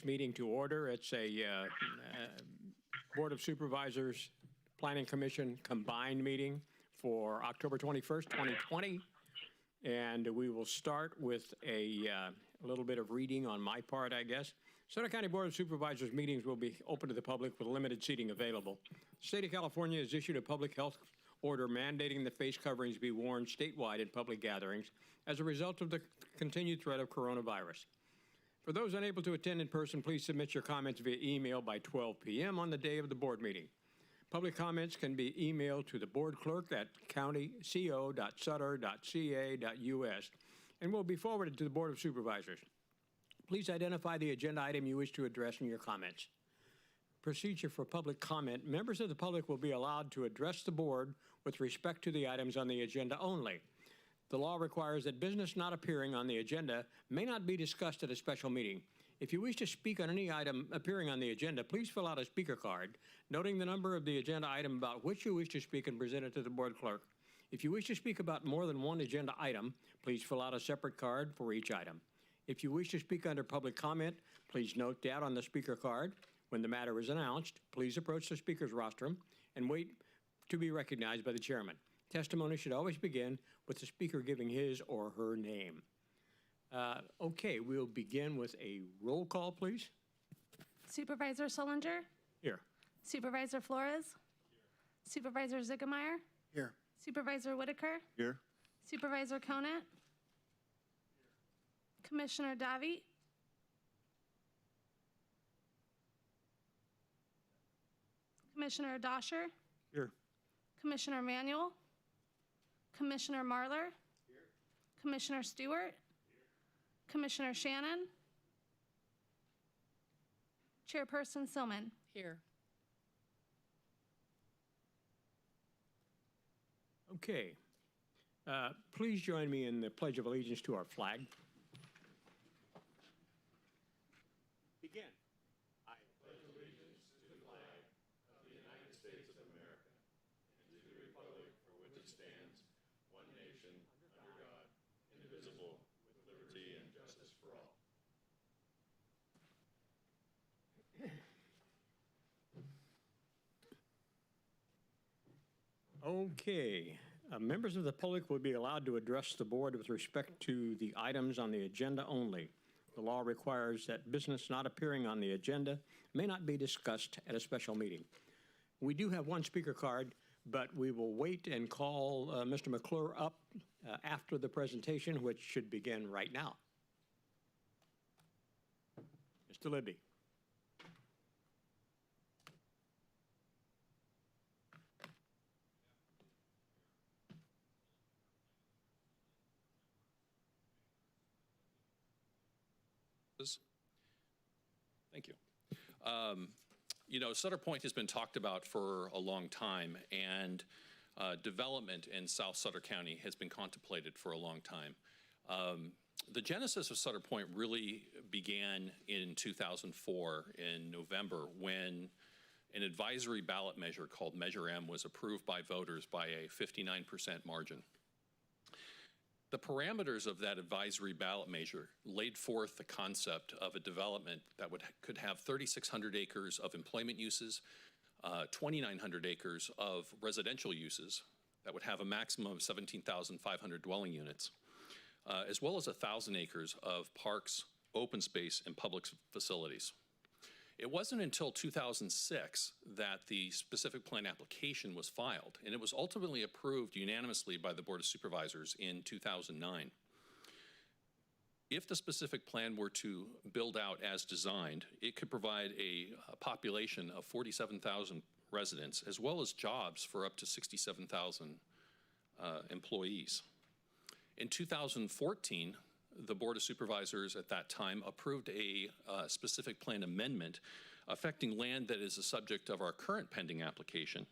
meeting to order. It's a Board of Supervisors Planning Commission combined meeting for October 21st, 2020. And we will start with a little bit of reading on my part, I guess. Sutter County Board of Supervisors meetings will be open to the public with limited seating available. The state of California has issued a public health order mandating that face coverings be worn statewide in public gatherings as a result of the continued threat of coronavirus. For those unable to attend in person, please submit your comments via email by 12 p.m. on the day of the board meeting. Public comments can be emailed to the board clerk at countyco.sutter.ca.us and will be forwarded to the Board of Supervisors. Please identify the agenda item you wish to address in your comments. Procedure for public comment. Members of the public will be allowed to address the board with respect to the items on the agenda only. The law requires that business not appearing on the agenda may not be discussed at a special meeting. If you wish to speak on any item appearing on the agenda, please fill out a speaker card, noting the number of the agenda item about which you wish to speak and present it to the board clerk. If you wish to speak about more than one agenda item, please fill out a separate card for each item. If you wish to speak under public comment, please note that on the speaker card. When the matter is announced, please approach the speaker's rostrum and wait to be recognized by the chairman. Testimony should always begin with the speaker giving his or her name. Okay, we'll begin with a roll call, please. Supervisor Solinger? Here. Supervisor Flores? Here. Supervisor Ziegemeyer? Here. Supervisor Whitaker? Here. Supervisor Conant? Commissioner Davi? Commissioner Dosher? Here. Commissioner Manuel? Commissioner Marler? Here. Commissioner Stewart? Here. Commissioner Shannon? Chairperson Silman? Here. Okay. Please join me in the Pledge of Allegiance to our flag. Begin. I pledge allegiance to the flag of the United States of America and to the republic for which it stands, one nation, under God, indivisible, with liberty and justice for all. Okay. Members of the public will be allowed to address the board with respect to the items on the agenda only. The law requires that business not appearing on the agenda may not be discussed at a special meeting. We do have one speaker card, but we will wait and call Mr. McClure up after the presentation, which should begin right now. Mr. Libby. Thank you. You know, Sutter Point has been talked about for a long time, and development in South Sutter County has been contemplated for a long time. The genesis of Sutter Point really began in 2004 in November when an advisory ballot measure called Measure M was approved by voters by a 59% margin. The parameters of that advisory ballot measure laid forth the concept of a development that could have 3,600 acres of employment uses, 2,900 acres of residential uses that would have a maximum of 17,500 dwelling units, as well as 1,000 acres of parks, open space, and public facilities. It wasn't until 2006 that the specific plan application was filed, and it was ultimately approved unanimously by the Board of Supervisors in 2009. If the specific plan were to build out as designed, it could provide a population of 47,000 residents, as well as jobs for up to 67,000 employees. In 2014, the Board of Supervisors at that time approved a specific plan amendment affecting land that is the subject of our current pending application,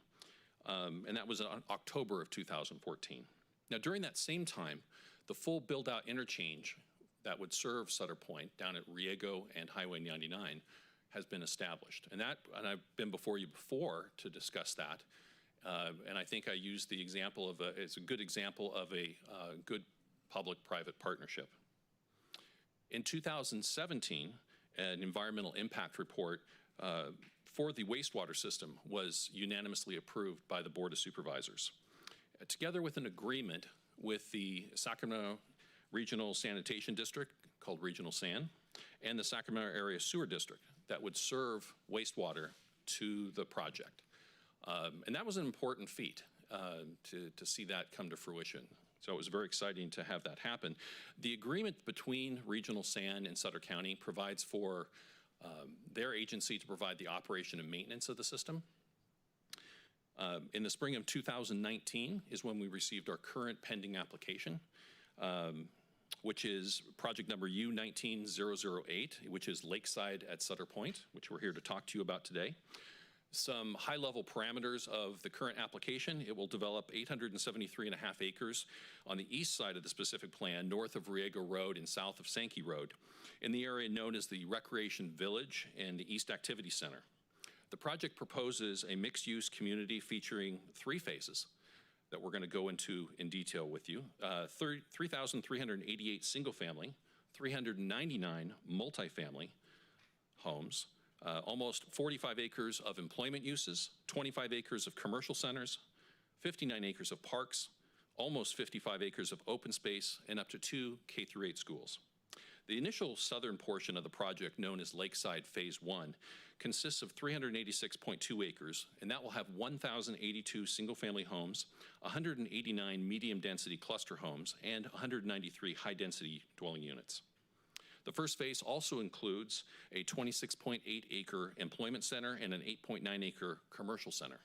and that was in October of 2014. Now, during that same time, the full build-out interchange that would serve Sutter Point down at Riego and Highway 99 has been established, and I've been before you before to discuss that, and I think I used the example of it's a good example of a good public-private partnership. In 2017, an environmental impact report for the wastewater system was unanimously approved by the Board of Supervisors. Together with an agreement with the Sacramento Regional Sanitation District, called Regional San, and the Sacramento Area Sewer District that would serve wastewater to the project. And that was an important feat to see that come to fruition. So it was very exciting to have that happen. The agreement between Regional San and Sutter County provides for their agency to provide the operation and maintenance of the system. In the spring of 2019 is when we received our current pending application, which is project number U19008, which is Lakeside at Sutter Point, which we're here to talk to you about today. Some high-level parameters of the current application: it will develop 873.5 acres on the east side of the specific plan, north of Riego Road and south of Sankey Road, in the area known as the Recreation Village and the East Activity Center. The project proposes a mixed-use community featuring 3 phases that we're going to go into in detail with you. 3,388 single-family, 399 multifamily homes, almost 45 acres of employment uses, 25 acres of commercial centers, 59 acres of parks, almost 55 acres of open space, and up to 2 K-8 schools. The initial southern portion of the project, known as Lakeside Phase 1, consists of 386.2 acres, and that will have 1,082 single-family homes, 189 medium-density cluster homes, and 193 high-density dwelling units. The first phase also includes a 26.8-acre employment center and an 8.9-acre commercial center.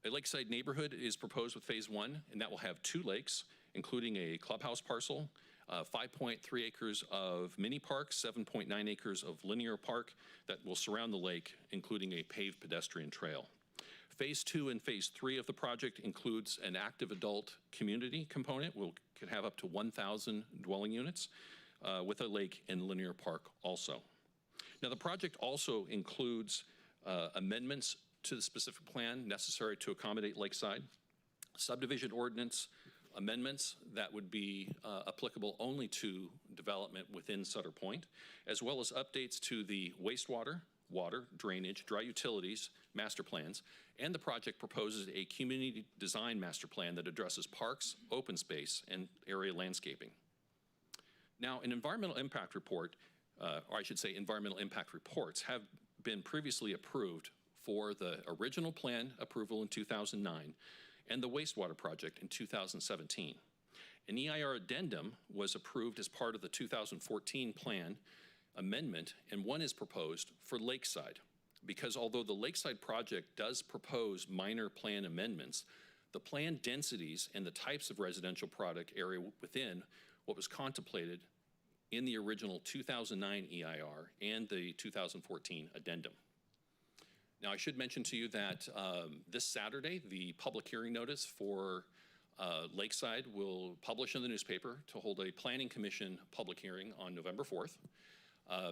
A lakeside neighborhood is proposed with Phase 1, and that will have 2 lakes, including a clubhouse parcel, 5.3 acres of mini park, 7.9 acres of linear park that will surround the lake, including a paved pedestrian trail. Phase 2 and Phase 3 of the project includes an active adult community component. We'll could have up to 1,000 dwelling units with a lake and linear park also. Now, the project also includes amendments to the specific plan necessary to accommodate Lakeside, subdivision ordinance amendments that would be applicable only to development within Sutter Point, as well as updates to the wastewater, water, drainage, dry utilities master plans, and the project proposes a community design master plan that addresses parks, open space, and area landscaping. Now, an environmental impact report, or I should say environmental impact reports, have been previously approved for the original plan approval in 2009 and the wastewater project in 2017. An EIR addendum was approved as part of the 2014 plan amendment, and one is proposed for Lakeside, because although the Lakeside project does propose minor plan amendments, the plan densities and the types of residential product area within what was contemplated in the original 2009 EIR and the 2014 addendum. Now, I should mention to you that this Saturday, the public hearing notice for Lakeside will publish in the newspaper to hold a Planning Commission public hearing on November 4th.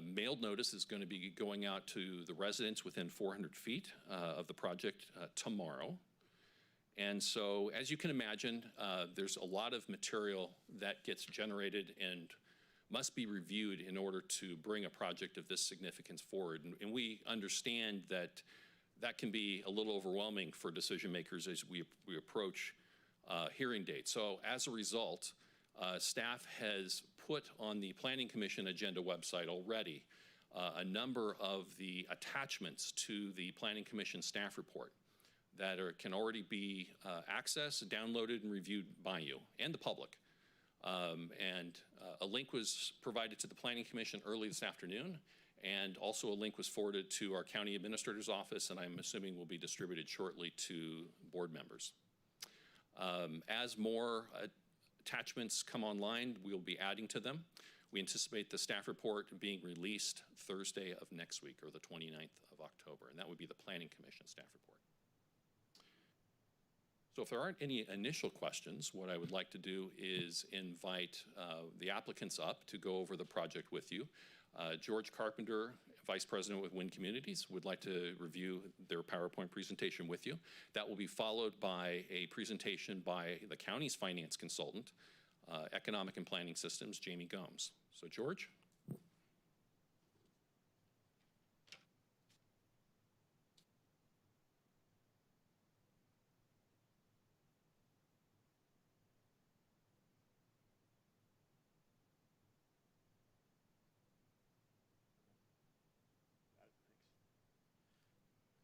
Mailed notice is going to be going out to the residents within 400 feet of the project tomorrow. And so, as you can imagine, there's a lot of material that gets generated and must be reviewed in order to bring a project of this significance forward. And we understand that that can be a little overwhelming for decision makers as we approach hearing dates. So as a result, staff has put on the Planning Commission agenda website already a number of the attachments to the Planning Commission staff report that can already be accessed, downloaded, and reviewed by you and the public. A link was provided to the Planning Commission early this afternoon, and also a link was forwarded to our County Administrator's Office, and I'm assuming will be distributed shortly to board members. As more attachments come online, we'll be adding to them. We anticipate the staff report being released Thursday of next week, or the 29th of October, and that would be the Planning Commission staff report. So if there aren't any initial questions, what I would like to do is invite the applicants up to go over the project with you. George Carpenter, Vice President with Wind Communities, would like to review their PowerPoint presentation with you. That will be followed by a presentation by the county's finance consultant, Economic and Planning Systems, Jamie Gomes. So George?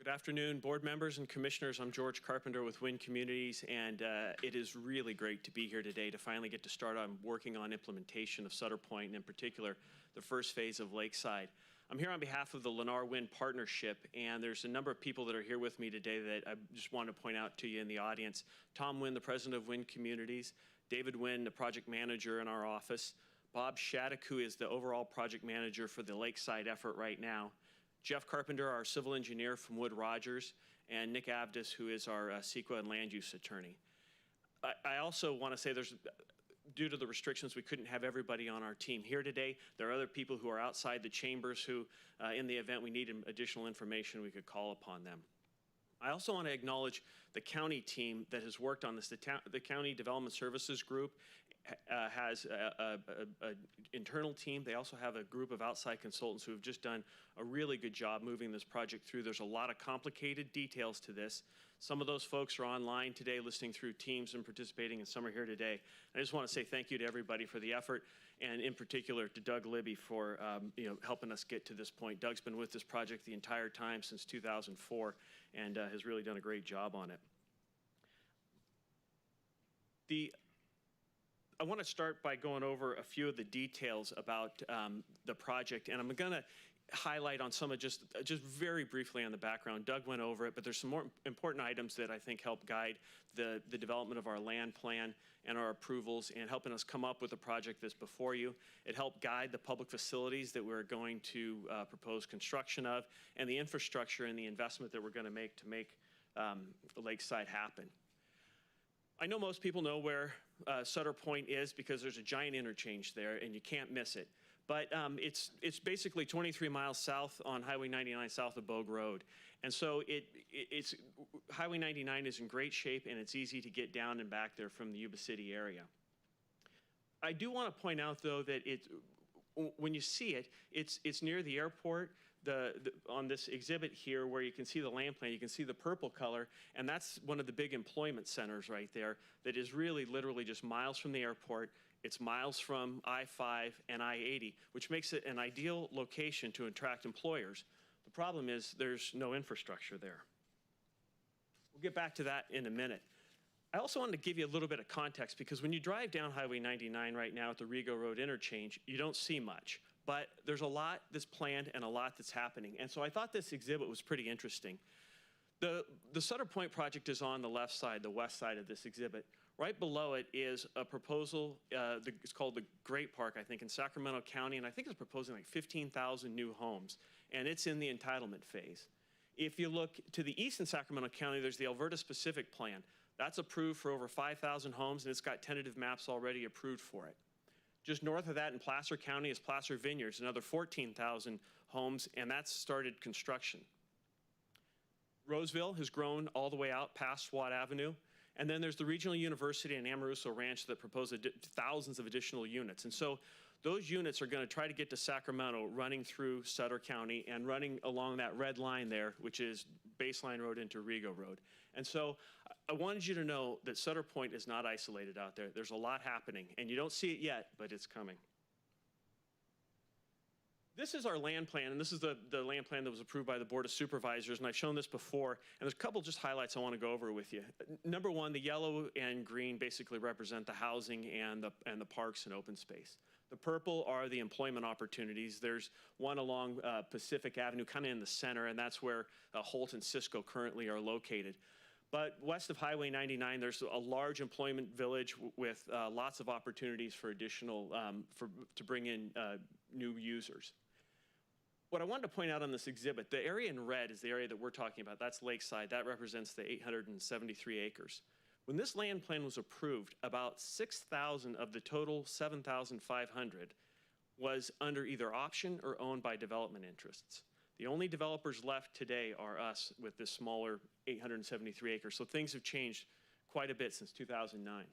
Good afternoon, board members and commissioners. I'm George Carpenter with Wind Communities, and it is really great to be here today to finally get to start on working on implementation of Sutter Point, and in particular, the first phase of Lakeside. I'm here on behalf of the Lennar Wind Partnership, and there's a number of people that are here with me today that I just want to point out to you in the audience. Tom Wynn, the president of Wind Communities, David Wynn, the project manager in our office, Bob Shattuck, who is the overall project manager for the Lakeside effort right now, Jeff Carpenter, our civil engineer from Wood Rogers, and Nick Avdis, who is our CEQA and land use attorney. I also want to say due to the restrictions, we couldn't have everybody on our team here today. There are other people who are outside the chambers who, in the event we need additional information, we could call upon them. I also want to acknowledge the county team that has worked on this. The County Development Services Group has an internal team. They also have a group of outside consultants who have just done a really good job moving this project through. There's a lot of complicated details to this. Some of those folks are online today listening through Teams and participating, and some are here today. I just want to say thank you to everybody for the effort, and in particular to Doug Libby for helping us get to this point. Doug's been with this project the entire time since 2004 and has really done a great job on it. I want to start by going over a few of the details about the project, and I'm going to highlight on some of just very briefly on the background. Doug went over it, but there's some more important items that I think help guide the development of our land plan and our approvals and helping us come up with a project that's before you. It helped guide the public facilities that we're going to propose construction of and the infrastructure and the investment that we're going to make Lakeside happen. I know most people know where Sutter Point is because there's a giant interchange there and you can't miss it. But it's basically 23 miles south on Highway 99 south of Bogue Road. And so Highway 99 is in great shape and it's easy to get down and back there from the Yuba City area. I do want to point out though that when you see it, it's near the airport. On this exhibit here where you can see the land plan, you can see the purple color, and that's one of the big employment centers right there that is really literally just miles from the airport. It's miles from I-5 and I-80, which makes it an ideal location to attract employers. The problem is there's no infrastructure there. We'll get back to that in a minute. I also wanted to give you a little bit of context because when you drive down Highway 99 right now at the Riego Road interchange, you don't see much. But there's a lot that's planned and a lot that's happening. And so I thought this exhibit was pretty interesting. The Sutter Point project is on the left side, the west side of this exhibit. Right below it is a proposal, it's called the Great Park, I think, in Sacramento County, and I think it's proposing like 15,000 new homes, and it's in the entitlement phase. If you look to the east in Sacramento County, there's the Alberta Specific Plan. That's approved for over 5,000 homes, and it's got tentative maps already approved for it. Just north of that in Placer County is Placer Vineyards, another 14,000 homes, and that's started construction. Roseville has grown all the way out past Swat Avenue. And then there's the Regional University and Amaruso Ranch that propose thousands of additional units. And so those units are going to try to get to Sacramento running through Sutter County and running along that red line there, which is Baseline Road into Riego Road. And so I wanted you to know that Sutter Point is not isolated out there. There's a lot happening, and you don't see it yet, but it's coming. This is our land plan, and this is the land plan that was approved by the Board of Supervisors, and I've shown this before, and there's a couple just highlights I want to go over with you. Number one, the yellow and green basically represent the housing and the parks and open space. The purple are the employment opportunities. There's one along Pacific Avenue, kind of in the center, and that's where Holt and Cisco currently are located. But west of Highway 99, there's a large employment village with lots of opportunities for additional, to bring in new users. What I wanted to point out on this exhibit, the area in red is the area that we're talking about. That's Lakeside. That represents the 873 acres. When this land plan was approved, about 6,000 of the total 7,500 was under either option or owned by development interests. The only developers left today are us with this smaller 873 acres. So things have changed quite a bit since 2009.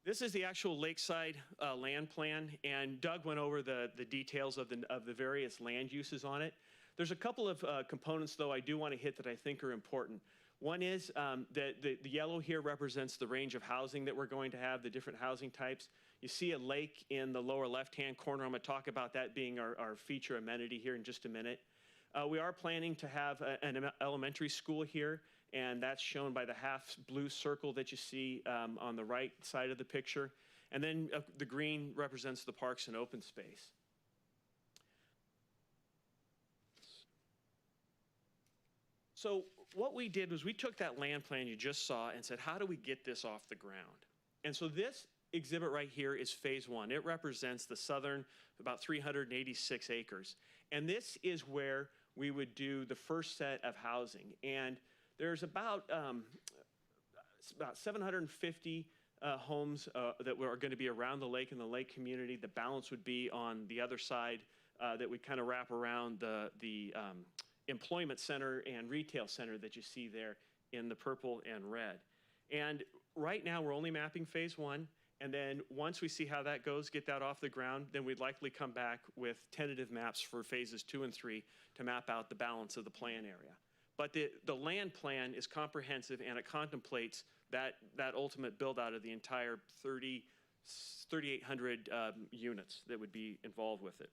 This is the actual Lakeside land plan, and Doug went over the details of the various land uses on it. There's a couple of components, though, I do want to hit that I think are important. One is that the yellow here represents the range of housing that we're going to have, the different housing types. You see a lake in the lower left-hand corner. I'm going to talk about that being our feature amenity here in just a minute. We are planning to have an elementary school here, and that's shown by the half blue circle that you see on the right side of the picture. And then the green represents the parks and open space. So what we did was we took that land plan you just saw and said, how do we get this off the ground? And so this exhibit right here is phase one. It represents the southern, about 386 acres. And this is where we would do the first set of housing. And there's about 750 homes that are going to be around the lake and the lake community. The balance would be on the other side that would kind of wrap around the employment center and retail center that you see there in the purple and red. And right now we're only mapping phase one. And then once we see how that goes, get that off the ground, then we'd likely come back with tentative maps for phases 2 and 3 to map out the balance of the plan area. But the land plan is comprehensive, and it contemplates that ultimate build out of the entire 3,800 units that would be involved with it.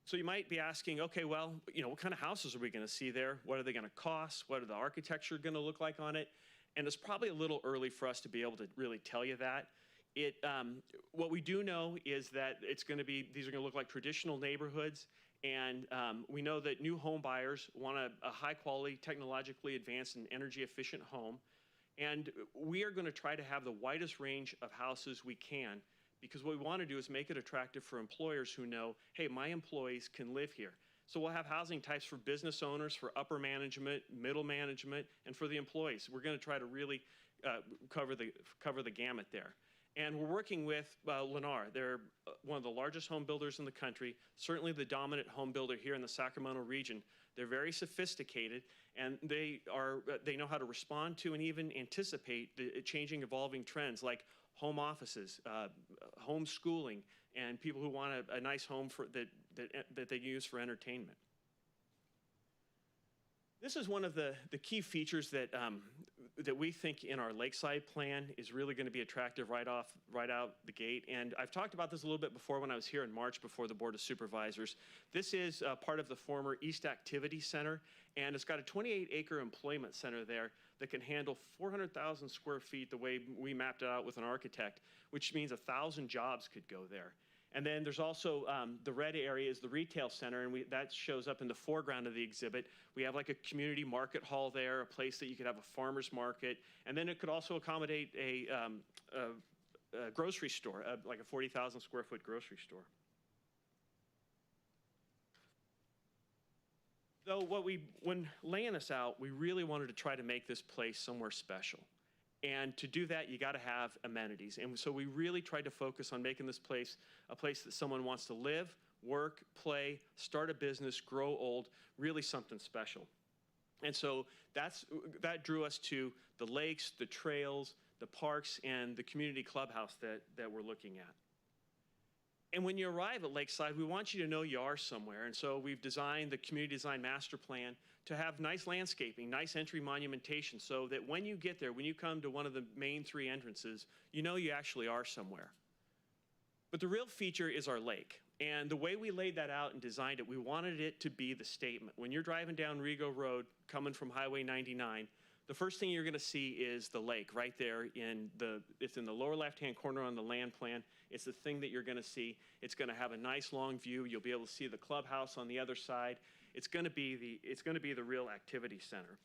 So you might be asking, okay, well, what kind of houses are we going to see there? What are they going to cost? What are the architecture going to look like on it? And it's probably a little early for us to be able to really tell you that. What we do know is that these are going to look like traditional neighborhoods. And we know that new home buyers want a high quality, technologically advanced and energy efficient home. And we are going to try to have the widest range of houses we can, because what we want to do is make it attractive for employers who know, hey, my employees can live here. So we'll have housing types for business owners, for upper management, middle management, and for the employees. We're going to try to really cover the gamut there. And we're working with Lennar. They're one of the largest home builders in the country, certainly the dominant home builder here in the Sacramento region. They're very sophisticated, and they know how to respond to and even anticipate the changing, evolving trends like home offices, homeschooling, and people who want a nice home that they use for entertainment. This is one of the key features that we think in our Lakeside plan is really going to be attractive right out the gate. And I've talked about this a little bit before when I was here in March before the Board of Supervisors. This is part of the former East Activity Center, and it's got a 28-acre employment center there that can handle 400,000 square feet the way we mapped it out with an architect, which means 1,000 jobs could go there. And then there's also the red area is the retail center, and that shows up in the foreground of the exhibit. We have like a community market hall there, a place that you could have a farmer's market, and then it could also accommodate a grocery store, like a 40,000 square foot grocery store. So when laying this out, we really wanted to try to make this place somewhere special. And to do that, you got to have amenities. And so we really tried to focus on making this place a place that someone wants to live, work, play, start a business, grow old, really something special. And so that drew us to the lakes, the trails, the parks, and the community clubhouse that we're looking at. And when you arrive at Lakeside, we want you to know you are somewhere. And so we've designed the community design master plan to have nice landscaping, nice entry monumentation, so that when you get there, when you come to one of the main 3 entrances, you know you actually are somewhere. But the real feature is our lake. And the way we laid that out and designed it, we wanted it to be the statement. When you're driving down Riego Road, coming from Highway 99, the first thing you're going to see is the lake right there it's in the lower left-hand corner on the land plan. It's the thing that you're going to see. It's going to have a nice long view. You'll be able to see the clubhouse on the other side. It's going to be the real activity center.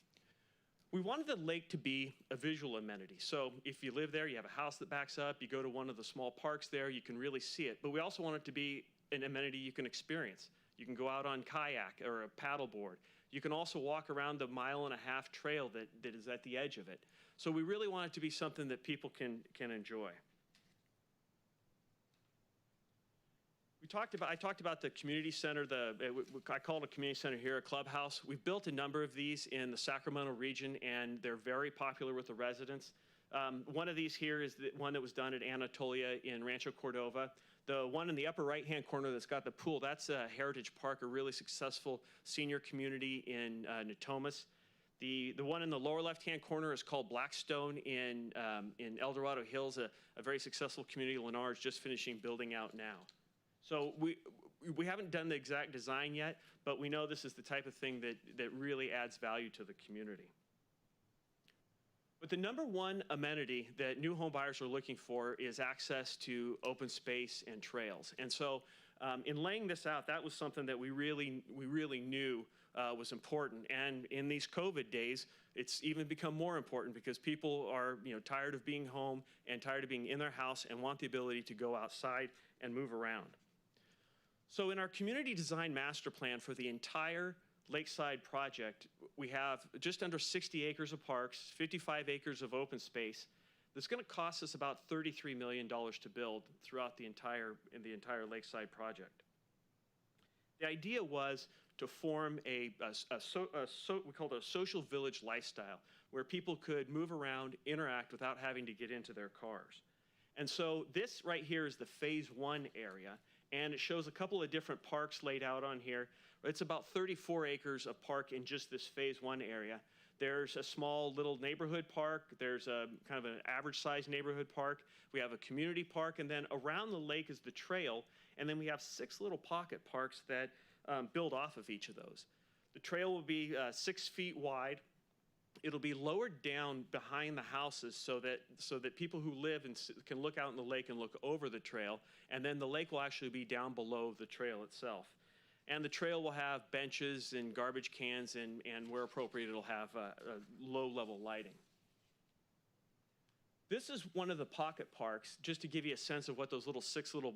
We wanted the lake to be a visual amenity. So if you live there, you have a house that backs up, you go to one of the small parks there, you can really see it. But we also want it to be an amenity you can experience. You can go out on kayak or a paddleboard. You can also walk around the 1.5 mile trail that is at the edge of it. So we really want it to be something that people can enjoy. I talked about the community center, I call it a community center here, a clubhouse. We've built a number of these in the Sacramento region, and they're very popular with the residents. One of these here is the one that was done at Anatolia in Rancho Cordova. The one in the upper right-hand corner that's got the pool, that's Heritage Park, a really successful senior community in Natomas. The one in the lower left-hand corner is called Blackstone in El Dorado Hills, a very successful community Lennar is just finishing building out now. So we haven't done the exact design yet, but we know this is the type of thing that really adds value to the community. But the number one amenity that new home buyers are looking for is access to open space and trails. And so in laying this out, that was something that we really knew was important. And in these COVID days, it's even become more important because people are tired of being home and tired of being in their house and want the ability to go outside and move around. So in our community design master plan for the entire Lakeside project, we have just under 60 acres of parks, 55 acres of open space. That's going to cost us about $33 million to build throughout the entire Lakeside project. The idea was to form we called it a social village lifestyle, where people could move around, interact without having to get into their cars. And so this right here is the phase 1 area, and it shows a couple of different parks laid out on here. It's about 34 acres of park in just this phase 1 area. There's a small little neighborhood park. There's a kind of an average sized neighborhood park. We have a community park, and then around the lake is the trail. And then we have 6 little pocket parks that build off of each of those. The trail will be 6 feet wide. It'll be lowered down behind the houses so that people who live can look out in the lake and look over the trail. And then the lake will actually be down below the trail itself. And the trail will have benches and garbage cans, and where appropriate, it'll have low-level lighting. This is one of the pocket parks, just to give you a sense of what those 6 little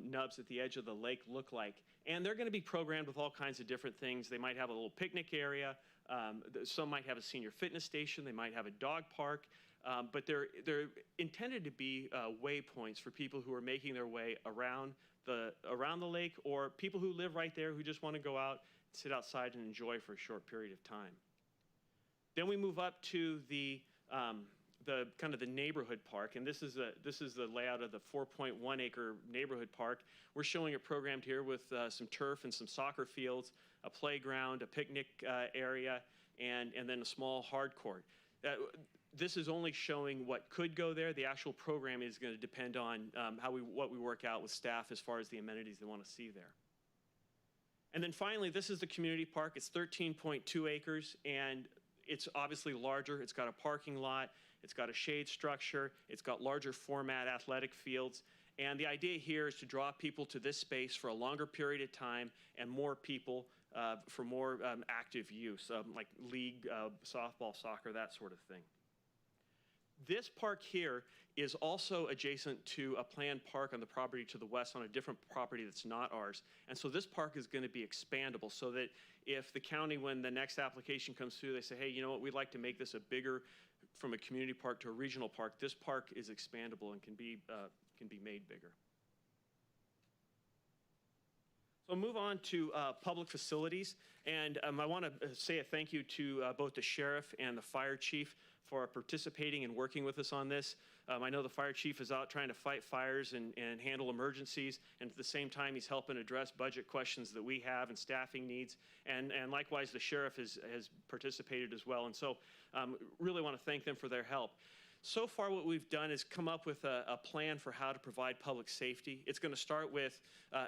nubs at the edge of the lake look like. And they're going to be programmed with all kinds of different things. They might have a little picnic area. Some might have a senior fitness station. They might have a dog park. But they're intended to be waypoints for people who are making their way around the lake, or people who live right there who just want to go out, sit outside, and enjoy for a short period of time. Then we move up to the kind of the neighborhood park, and this is the layout of the 4.1 acre neighborhood park. We're showing it programmed here with some turf and some soccer fields, a playground, a picnic area, and then a small hard court. This is only showing what could go there. The actual program is going to depend on what we work out with staff as far as the amenities they want to see there. And then finally, this is the community park. It's 13.2 acres, and it's obviously larger. It's got a parking lot. It's got a shade structure. It's got larger format athletic fields. And the idea here is to draw people to this space for a longer period of time and more people for more active use, like league, softball, soccer, that sort of thing. This park here is also adjacent to a planned park on the property to the west on a different property that's not ours. And so this park is going to be expandable so that if the county, when the next application comes through, they say, hey, you know what, we'd like to make this a bigger, from a community park to a regional park, this park is expandable and can be made bigger. So I'll move on to public facilities. And I want to say a thank you to both the sheriff and the fire chief for participating and working with us on this. I know the fire chief is out trying to fight fires and handle emergencies, and at the same time he's helping address budget questions that we have and staffing needs, and likewise the sheriff has participated as well. And so really want to thank them for their help. So far what we've done is come up with a plan for how to provide public safety. It's going to start with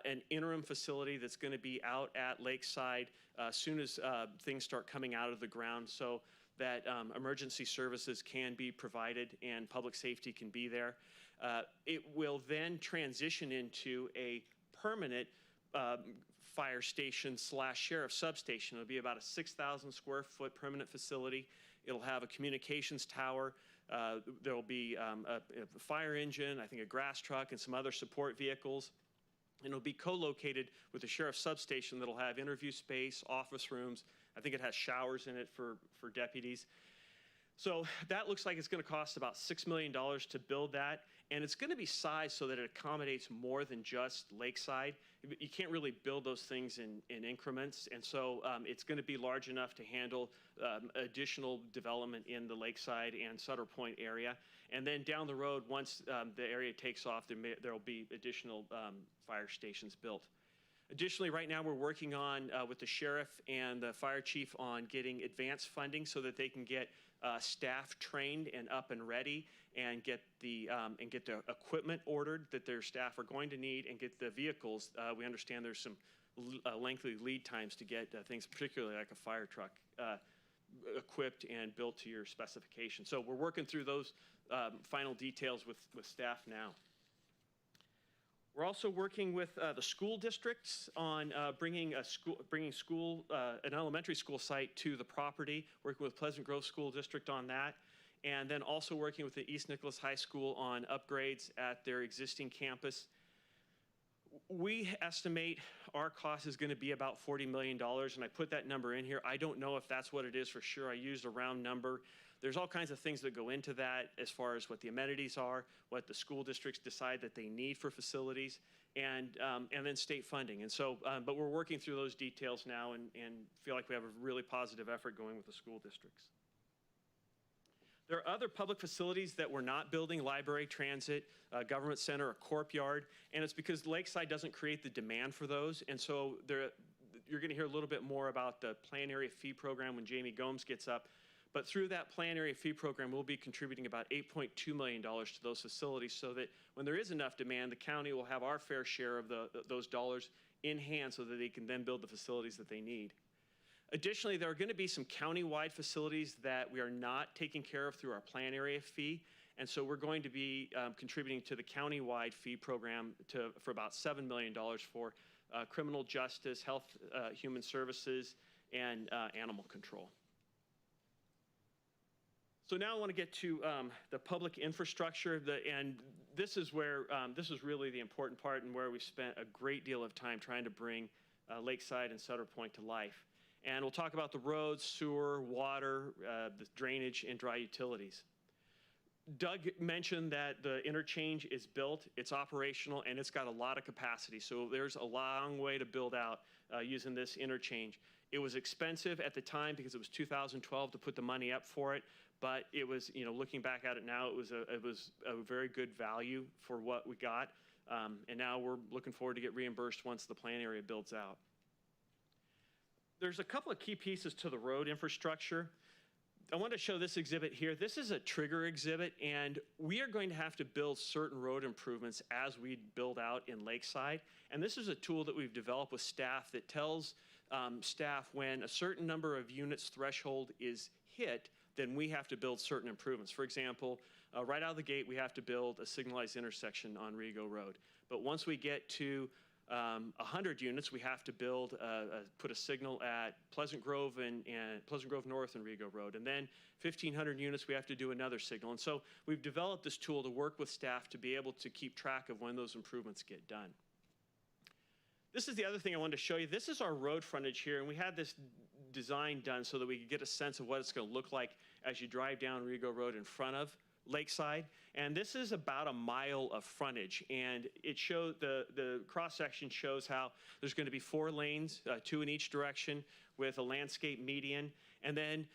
an interim facility that's going to be out at Lakeside as soon as things start coming out of the ground, so that emergency services can be provided and public safety can be there. It will then transition into a permanent fire station / sheriff substation. It'll be about a 6,000 square foot permanent facility. It'll have a communications tower. There will be a fire engine, I think a grass truck, and some other support vehicles. And it'll be co-located with the sheriff's substation that'll have interview space, office rooms. I think it has showers in it for deputies. So that looks like it's going to cost about $6 million to build that. And it's going to be sized so that it accommodates more than just Lakeside. You can't really build those things in increments. And so it's going to be large enough to handle additional development in the Lakeside and Sutter Point area. And then down the road, once the area takes off, there will be additional fire stations built. Additionally, right now we're working on with the sheriff and the fire chief on getting advanced funding so that they can get staff trained and up and ready, and get the equipment ordered that their staff are going to need, and get the vehicles. We understand there's some lengthy lead times to get things, particularly like a fire truck, equipped and built to your specifications. So we're working through those final details with staff now. We're also working with the school districts on bringing an elementary school site to the property, working with Pleasant Grove School District on that, and then also working with the East Nicholas High School on upgrades at their existing campus. We estimate our cost is going to be about $40 million, and I put that number in here. I don't know if that's what it is for sure. I used a round number. There's all kinds of things that go into that as far as what the amenities are, what the school districts decide that they need for facilities, and then state funding. And so, but we're working through those details now and feel like we have a really positive effort going with the school districts. There are other public facilities that we're not building: library, transit, government center, a corp yard, and it's because Lakeside doesn't create the demand for those. And so you're going to hear a little bit more about the plan area fee program when Jamie Gomes gets up. But through that plan area fee program, we'll be contributing about $8.2 million to those facilities, so that when there is enough demand, the county will have our fair share of those dollars in hand, so that they can then build the facilities that they need. Additionally, there are going to be some county-wide facilities that we are not taking care of through our plan area fee, and so we're going to be contributing to the county-wide fee program for about $7 million for criminal justice, health, human services, and animal control. So now I want to get to the public infrastructure, and this is where this is really the important part, and where we've spent a great deal of time trying to bring Lakeside and Sutter Point to life. And we'll talk about the roads, sewer, water, the drainage, and dry utilities. Doug mentioned that the interchange is built, it's operational, and it's got a lot of capacity. So there's a long way to build out using this interchange. It was expensive at the time because it was 2012 to put the money up for it, but it was, looking back at it now, it was a very good value for what we got. And now we're looking forward to get reimbursed once the plan area builds out. There's a couple of key pieces to the road infrastructure. I want to show this exhibit here. This is a trigger exhibit, and we are going to have to build certain road improvements as we build out in Lakeside. And this is a tool that we've developed with staff that tells staff when a certain number of units threshold is hit, then we have to build certain improvements. For example, right out of the gate, we have to build a signalized intersection on Riego Road. But once we get to 100 units, we have to build, put a signal at Pleasant Grove and Pleasant Grove North and Riego Road. And then 1,500 units, we have to do another signal. And so we've developed this tool to work with staff to be able to keep track of when those improvements get done. This is the other thing I wanted to show you. This is our road frontage here, and we had this design done so that we could get a sense of what it's going to look like as you drive down Riego Road in front of Lakeside. And this is about a mile of frontage, and it shows the cross-section shows how there's going to be 4 lanes, 2 in each direction, with a landscape median. And then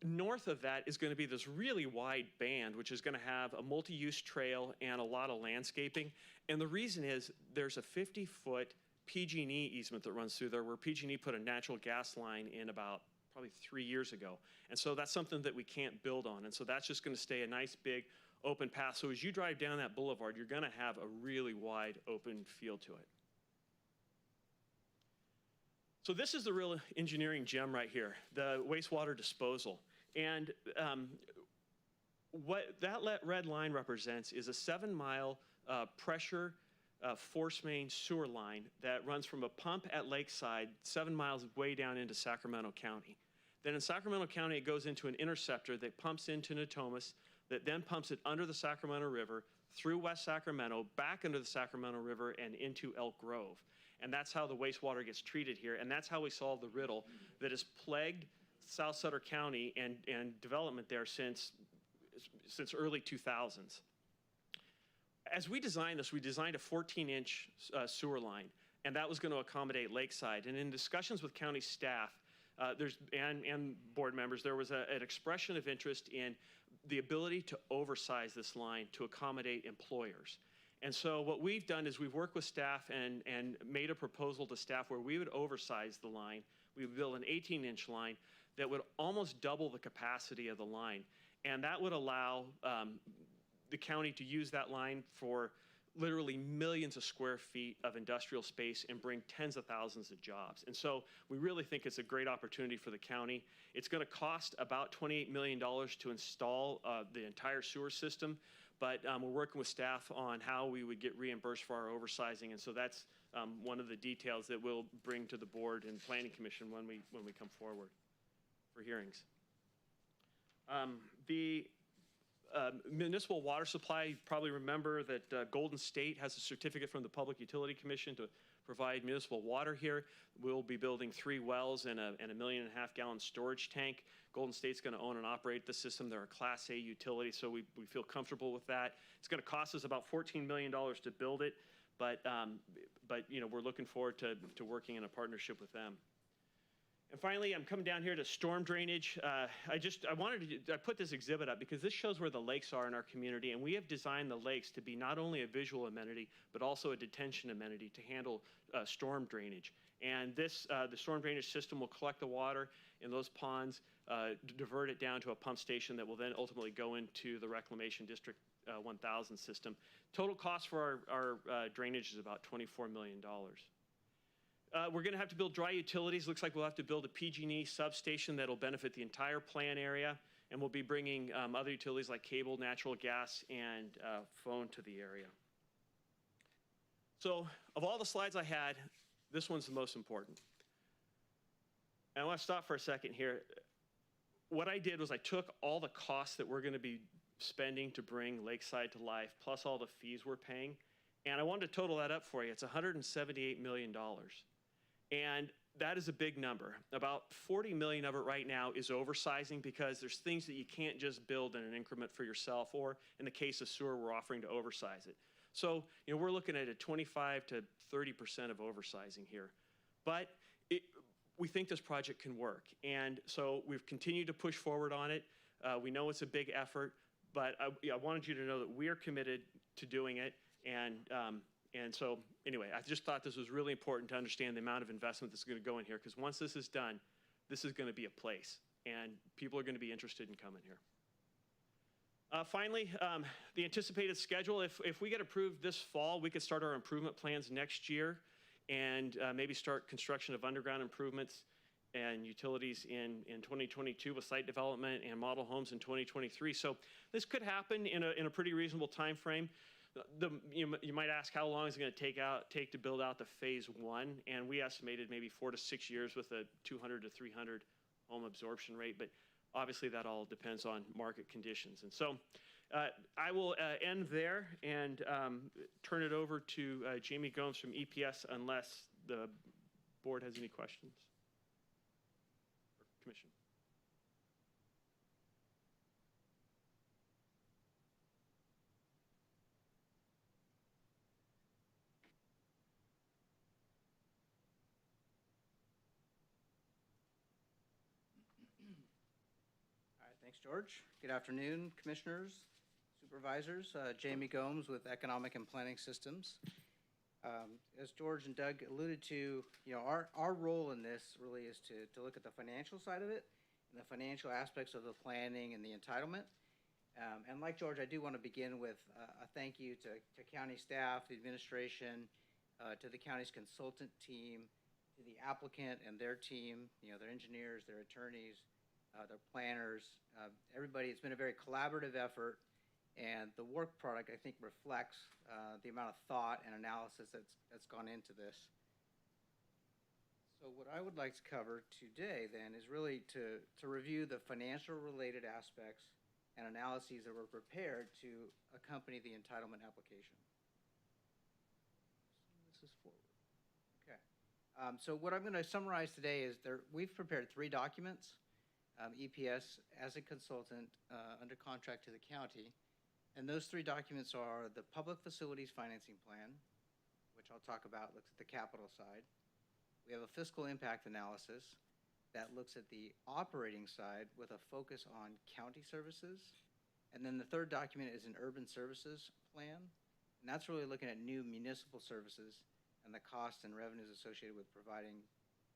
north of that is going to be this really wide band, which is going to have a multi-use trail and a lot of landscaping. And the reason is there's a 50-foot PG&E easement that runs through there, where PG&E put a natural gas line in about probably 3 years ago. And so that's something that we can't build on. And so that's just going to stay a nice big open path. So as you drive down that boulevard, you're going to have a really wide open field to it. So this is the real engineering gem right here, the wastewater disposal. And what that red line represents is a 7-mile pressure force main sewer line that runs from a pump at Lakeside 7 miles way down into Sacramento County. Then in Sacramento County, it goes into an interceptor that pumps into Natomas, that then pumps it under the Sacramento River, through West Sacramento, back under the Sacramento River, and into Elk Grove. And that's how the wastewater gets treated here, and that's how we solve the riddle that has plagued South Sutter County and development there since early 2000s. As we designed this, we designed a 14-inch sewer line, and that was going to accommodate Lakeside. And in discussions with county staff and board members, there was an expression of interest in the ability to oversize this line to accommodate employers. And so what we've done is we've worked with staff and made a proposal to staff where we would oversize the line. We would build an 18-inch line that would almost double the capacity of the line. And that would allow the county to use that line for literally millions of square feet of industrial space and bring tens of thousands of jobs. And so we really think it's a great opportunity for the county. It's going to cost about $28 million to install the entire sewer system, but we're working with staff on how we would get reimbursed for our oversizing. And so that's one of the details that we'll bring to the board and planning commission when we come forward for hearings. The municipal water supply, you probably remember that Golden State has a certificate from the Public Utility Commission to provide municipal water here. We'll be building 3 wells and a 1.5 million gallon storage tank. Golden State's going to own and operate the system. They're a Class A utility, so we feel comfortable with that. It's going to cost us about $14 million to build it, but you know, we're looking forward to working in a partnership with them. And finally, I'm coming down here to storm drainage. I put this exhibit up because this shows where the lakes are in our community, and we have designed the lakes to be not only a visual amenity, but also a detention amenity to handle storm drainage. And this, the storm drainage system will collect the water in those ponds, divert it down to a pump station that will then ultimately go into the Reclamation District 1000 system. Total cost for our drainage is about $24 million. We're going to have to build dry utilities. Looks like we'll have to build a PG&E substation that'll benefit the entire plan area, and we'll be bringing other utilities like cable, natural gas, and phone to the area. So of all the slides I had, this one's the most important. And I want to stop for a second here. What I did was I took all the costs that we're going to be spending to bring Lakeside to life, plus all the fees we're paying, and I wanted to total that up for you. It's $178 million. And that is a big number. About 40 million of it right now is oversizing because there's things that you can't just build in an increment for yourself, or in the case of sewer, we're offering to oversize it. So, you know, we're looking at a 25 to 30% of oversizing here. But we think this project can work. And so we've continued to push forward on it. We know it's a big effort, but I wanted you to know that we're committed to doing it. And so, anyway, I just thought this was really important to understand the amount of investment that's going to go in here, because once this is done, this is going to be a place, and people are going to be interested in coming here. Finally, the anticipated schedule, if we get approved this fall, we could start our improvement plans next year and maybe start construction of underground improvements and utilities in 2022 with site development and model homes in 2023. So this could happen in a pretty reasonable time frame. You might ask, how long is it going to take to build out the phase 1? And we estimated maybe 4 to 6 years with a 200 to 300 home absorption rate. But obviously that all depends on market conditions. And so I will end there and turn it over to Jamie Gomes from EPS unless the board has any questions. Or commission. Thanks, George. Good afternoon, commissioners, supervisors. Jamie Gomes with Economic and Planning Systems. As George and Doug alluded to, you know, our role in this really is to look at the financial side of it and the financial aspects of the planning and the entitlement. And like George, I do want to begin with a thank you to county staff, the administration, to the county's consultant team, to the applicant and their team, you know, their engineers, their attorneys, their planners, everybody. It's been a very collaborative effort, and the work product, I think, reflects the amount of thought and analysis that's gone into this. So what I would like to cover today then is really to review the financial related aspects and analyses that were prepared to accompany the entitlement application. This is forward. Okay. So what I'm going to summarize today is we've prepared 3 documents. EPS as a consultant under contract to the county. And those 3 documents are the Public Facilities Financing Plan, which I'll talk about, looks at the capital side. We have a fiscal impact analysis that looks at the operating side with a focus on county services. And then the 3rd document is an urban services plan. And that's really looking at new municipal services and the costs and revenues associated with providing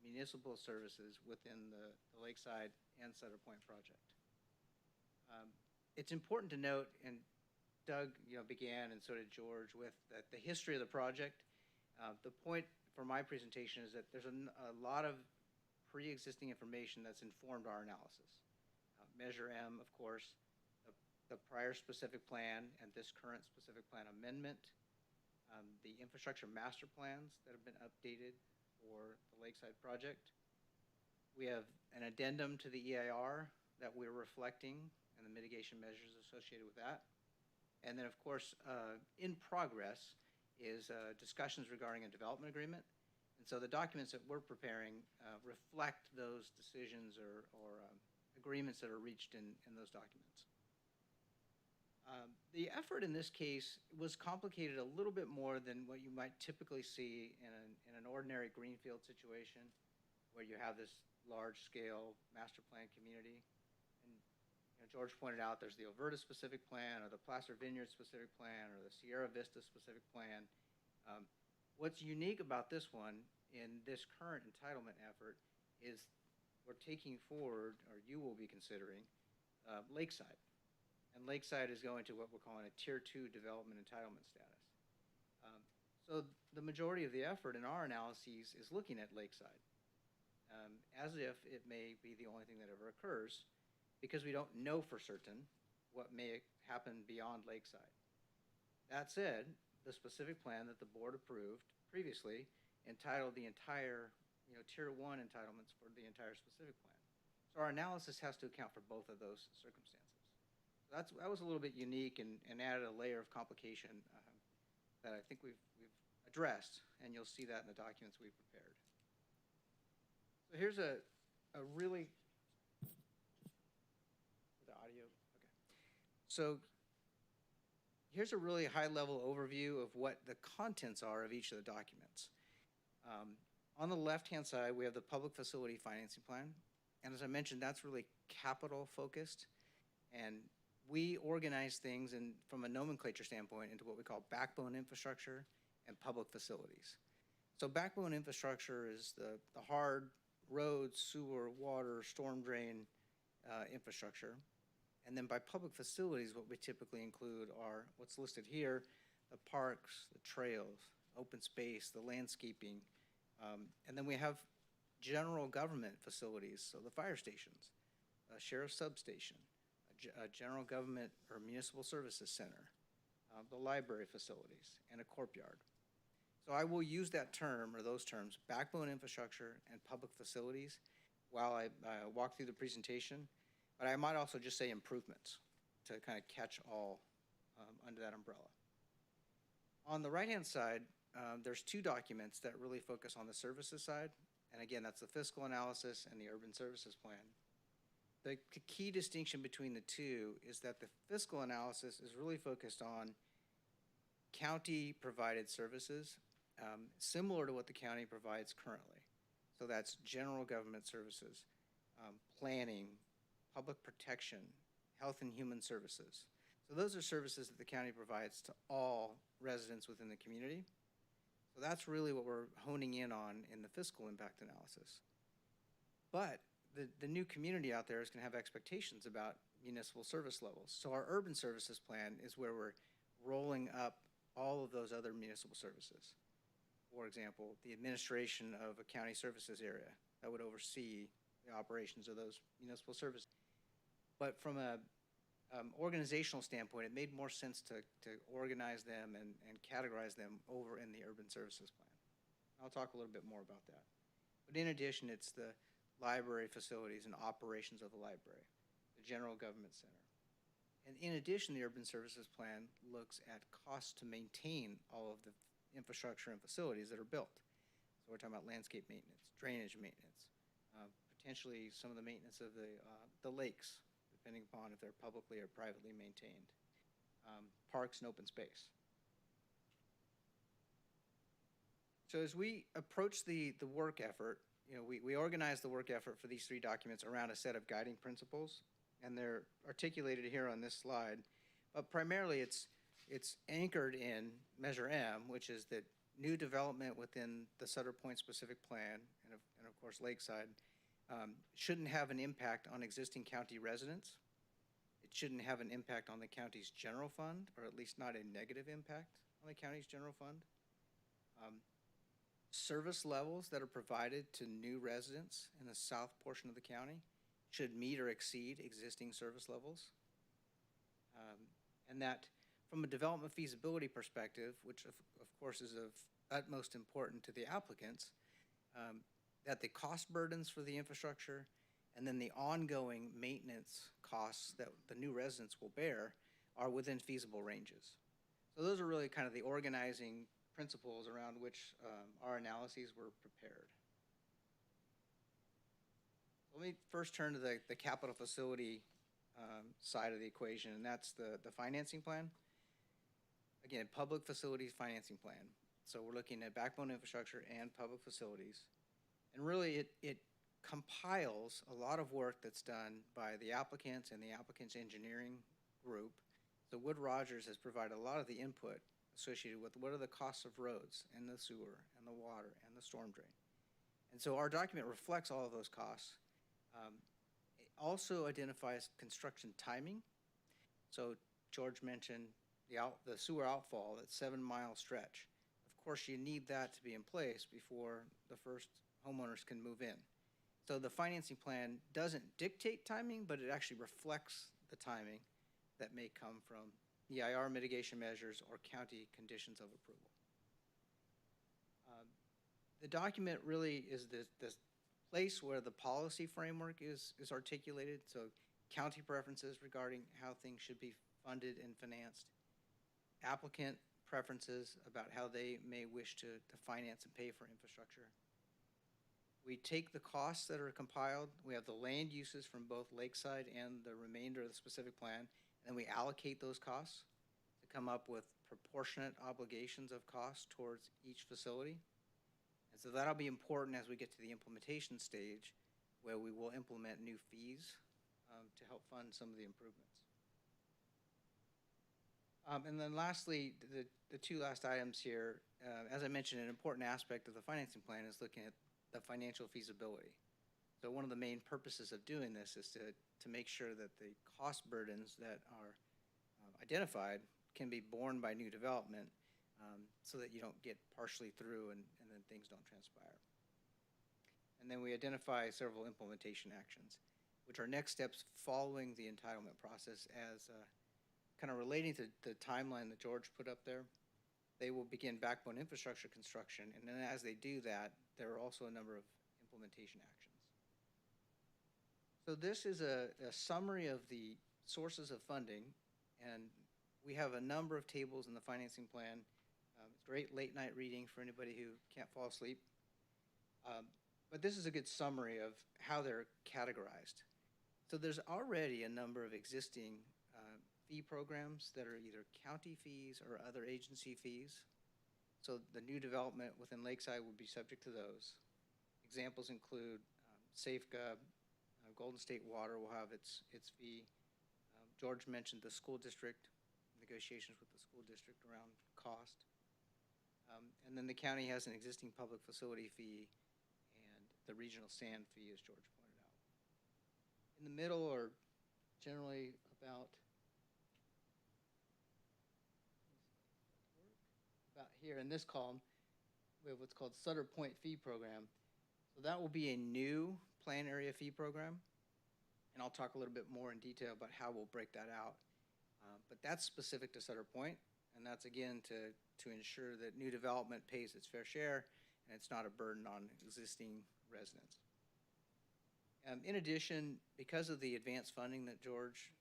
municipal services within the Lakeside and Sutter Point project. It's important to note, and Doug, began, and so did George, with the history of the project. The point for my presentation is that there's a lot of pre-existing information that's informed our analysis. Measure M, of course, the prior specific plan and this current specific plan amendment, the infrastructure master plans that have been updated for the Lakeside project. We have an addendum to the EIR that we're reflecting and the mitigation measures associated with that. And then, of course, in progress is discussions regarding a development agreement. And so the documents that we're preparing reflect those decisions or agreements that are reached in those documents. The effort in this case was complicated a little bit more than what you might typically see in an ordinary greenfield situation where you have this large-scale master plan community. And George pointed out there's the Alberta specific plan or the Placer Vineyard specific plan or the Sierra Vista specific plan. What's unique about this one in this current entitlement effort is we're taking forward, or you will be considering, Lakeside. And Lakeside is going to what we're calling a Tier 2 development entitlement status. So the majority of the effort in our analyses is looking at Lakeside, as if it may be the only thing that ever occurs, because we don't know for certain what may happen beyond Lakeside. That said, the specific plan that the board approved previously entitled the entire, Tier 1 entitlements for the entire specific plan. So our analysis has to account for both of those circumstances. So that was a little bit unique and added a layer of complication that I think we've addressed, and you'll see that in the documents we've prepared. So here's a really So here's a really high-level overview of what the contents are of each of the documents. On the left-hand side, we have the public facility financing plan. And as I mentioned, that's really capital-focused. And we organize things from a nomenclature standpoint into what we call backbone infrastructure and public facilities. So backbone infrastructure is the hard roads, sewer, water, storm drain infrastructure. And then by public facilities, what we typically include are what's listed here: the parks, the trails, open space, the landscaping. And then we have general government facilities, so the fire stations, a sheriff's substation, a general government or municipal services center, the library facilities, and a courtyard. So I will use that term, or those terms, backbone infrastructure and public facilities, while I walk through the presentation. But I might also just say improvements to kind of catch all under that umbrella. On the right-hand side, there's two documents that really focus on the services side. And again, that's the fiscal analysis and the urban services plan. The key distinction between the two is that the fiscal analysis is really focused on county-provided services, similar to what the county provides currently. So that's general government services, planning, public protection, health and human services. So those are services that the county provides to all residents within the community. So that's really what we're honing in on in the fiscal impact analysis. But the new community out there is going to have expectations about municipal service levels. So our urban services plan is where we're rolling up all of those other municipal services. For example, the administration of a county services area that would oversee the operations of those municipal services. But from a organizational standpoint, it made more sense to organize them and categorize them over in the urban services plan. I'll talk a little bit more about that. But in addition, it's the library facilities and operations of the library, the general government center. And in addition, the urban services plan looks at costs to maintain all of the infrastructure and facilities that are built. So we're talking about landscape maintenance, drainage maintenance, potentially some of the maintenance of the lakes, depending upon if they're publicly or privately maintained, parks and open space. So as we approach the work effort, we organize the work effort for these three documents around a set of guiding principles, and they're articulated here on this slide. But primarily, it's anchored in Measure M, which is that new development within the Sutter Point specific plan, and of of course, Lakeside, shouldn't have an impact on existing county residents. It shouldn't have an impact on the county's general fund, or at least not a negative impact on the county's general fund. Service levels that are provided to new residents in the south portion of the county should meet or exceed existing service levels. And that from a development feasibility perspective, which of course is of utmost importance to the applicants, that the cost burdens for the infrastructure and then the ongoing maintenance costs that the new residents will bear are within feasible ranges. So those are really kind of the organizing principles around which our analyses were prepared. Let me first turn to the capital facility side of the equation, and that's the financing plan. Again, public facilities financing plan. So we're looking at backbone infrastructure and public facilities. And really it compiles a lot of work that's done by the applicants and the applicant's engineering group. So Wood Rogers has provided a lot of the input associated with what are the costs of roads and the sewer and the water and the storm drain. And so our document reflects all of those costs. It also identifies construction timing. So George mentioned the sewer outfall, that 7-mile stretch. Of course, you need that to be in place before the first homeowners can move in. So the financing plan doesn't dictate timing, but it actually reflects the timing that may come from EIR mitigation measures or county conditions of approval. The document really is the place where the policy framework is articulated. So county preferences regarding how things should be funded and financed, applicant preferences about how they may wish to finance and pay for infrastructure. We take the costs that are compiled. We have the land uses from both Lakeside and the remainder of the specific plan, and we allocate those costs to come up with proportionate obligations of costs towards each facility. And so that'll be important as we get to the implementation stage, where we will implement new fees to help fund some of the improvements. And then lastly, the two last items here, as I mentioned, an important aspect of the financing plan is looking at the financial feasibility. So one of the main purposes of doing this is to make sure that the cost burdens that are identified can be borne by new development, so that you don't get partially through and then things don't transpire. And then we identify several implementation actions, which are next steps following the entitlement process, as kind of relating to the timeline that George put up there. They will begin backbone infrastructure construction, and then as they do that, there are also a number of implementation actions. So this is a summary of the sources of funding, and we have a number of tables in the financing plan. It's great late night reading for anybody who can't fall asleep. But this is a good summary of how they're categorized. So there's already a number of existing fee programs that are either county fees or other agency fees. So the new development within Lakeside will be subject to those. Examples include SAFEGA, Golden State Water will have its fee. George mentioned the school district, negotiations with the school district around cost. And then the county has an existing public facility fee and the regional sand fee, as George pointed out. In the middle are generally about here in this column, we have what's called Sutter Point Fee Program. So that will be a new plan area fee program. And I'll talk a little bit more in detail about how we'll break that out. But that's specific to Sutter Point. And that's, again, to ensure that new development pays its fair share and it's not a burden on existing residents. In addition, because of the advanced funding that George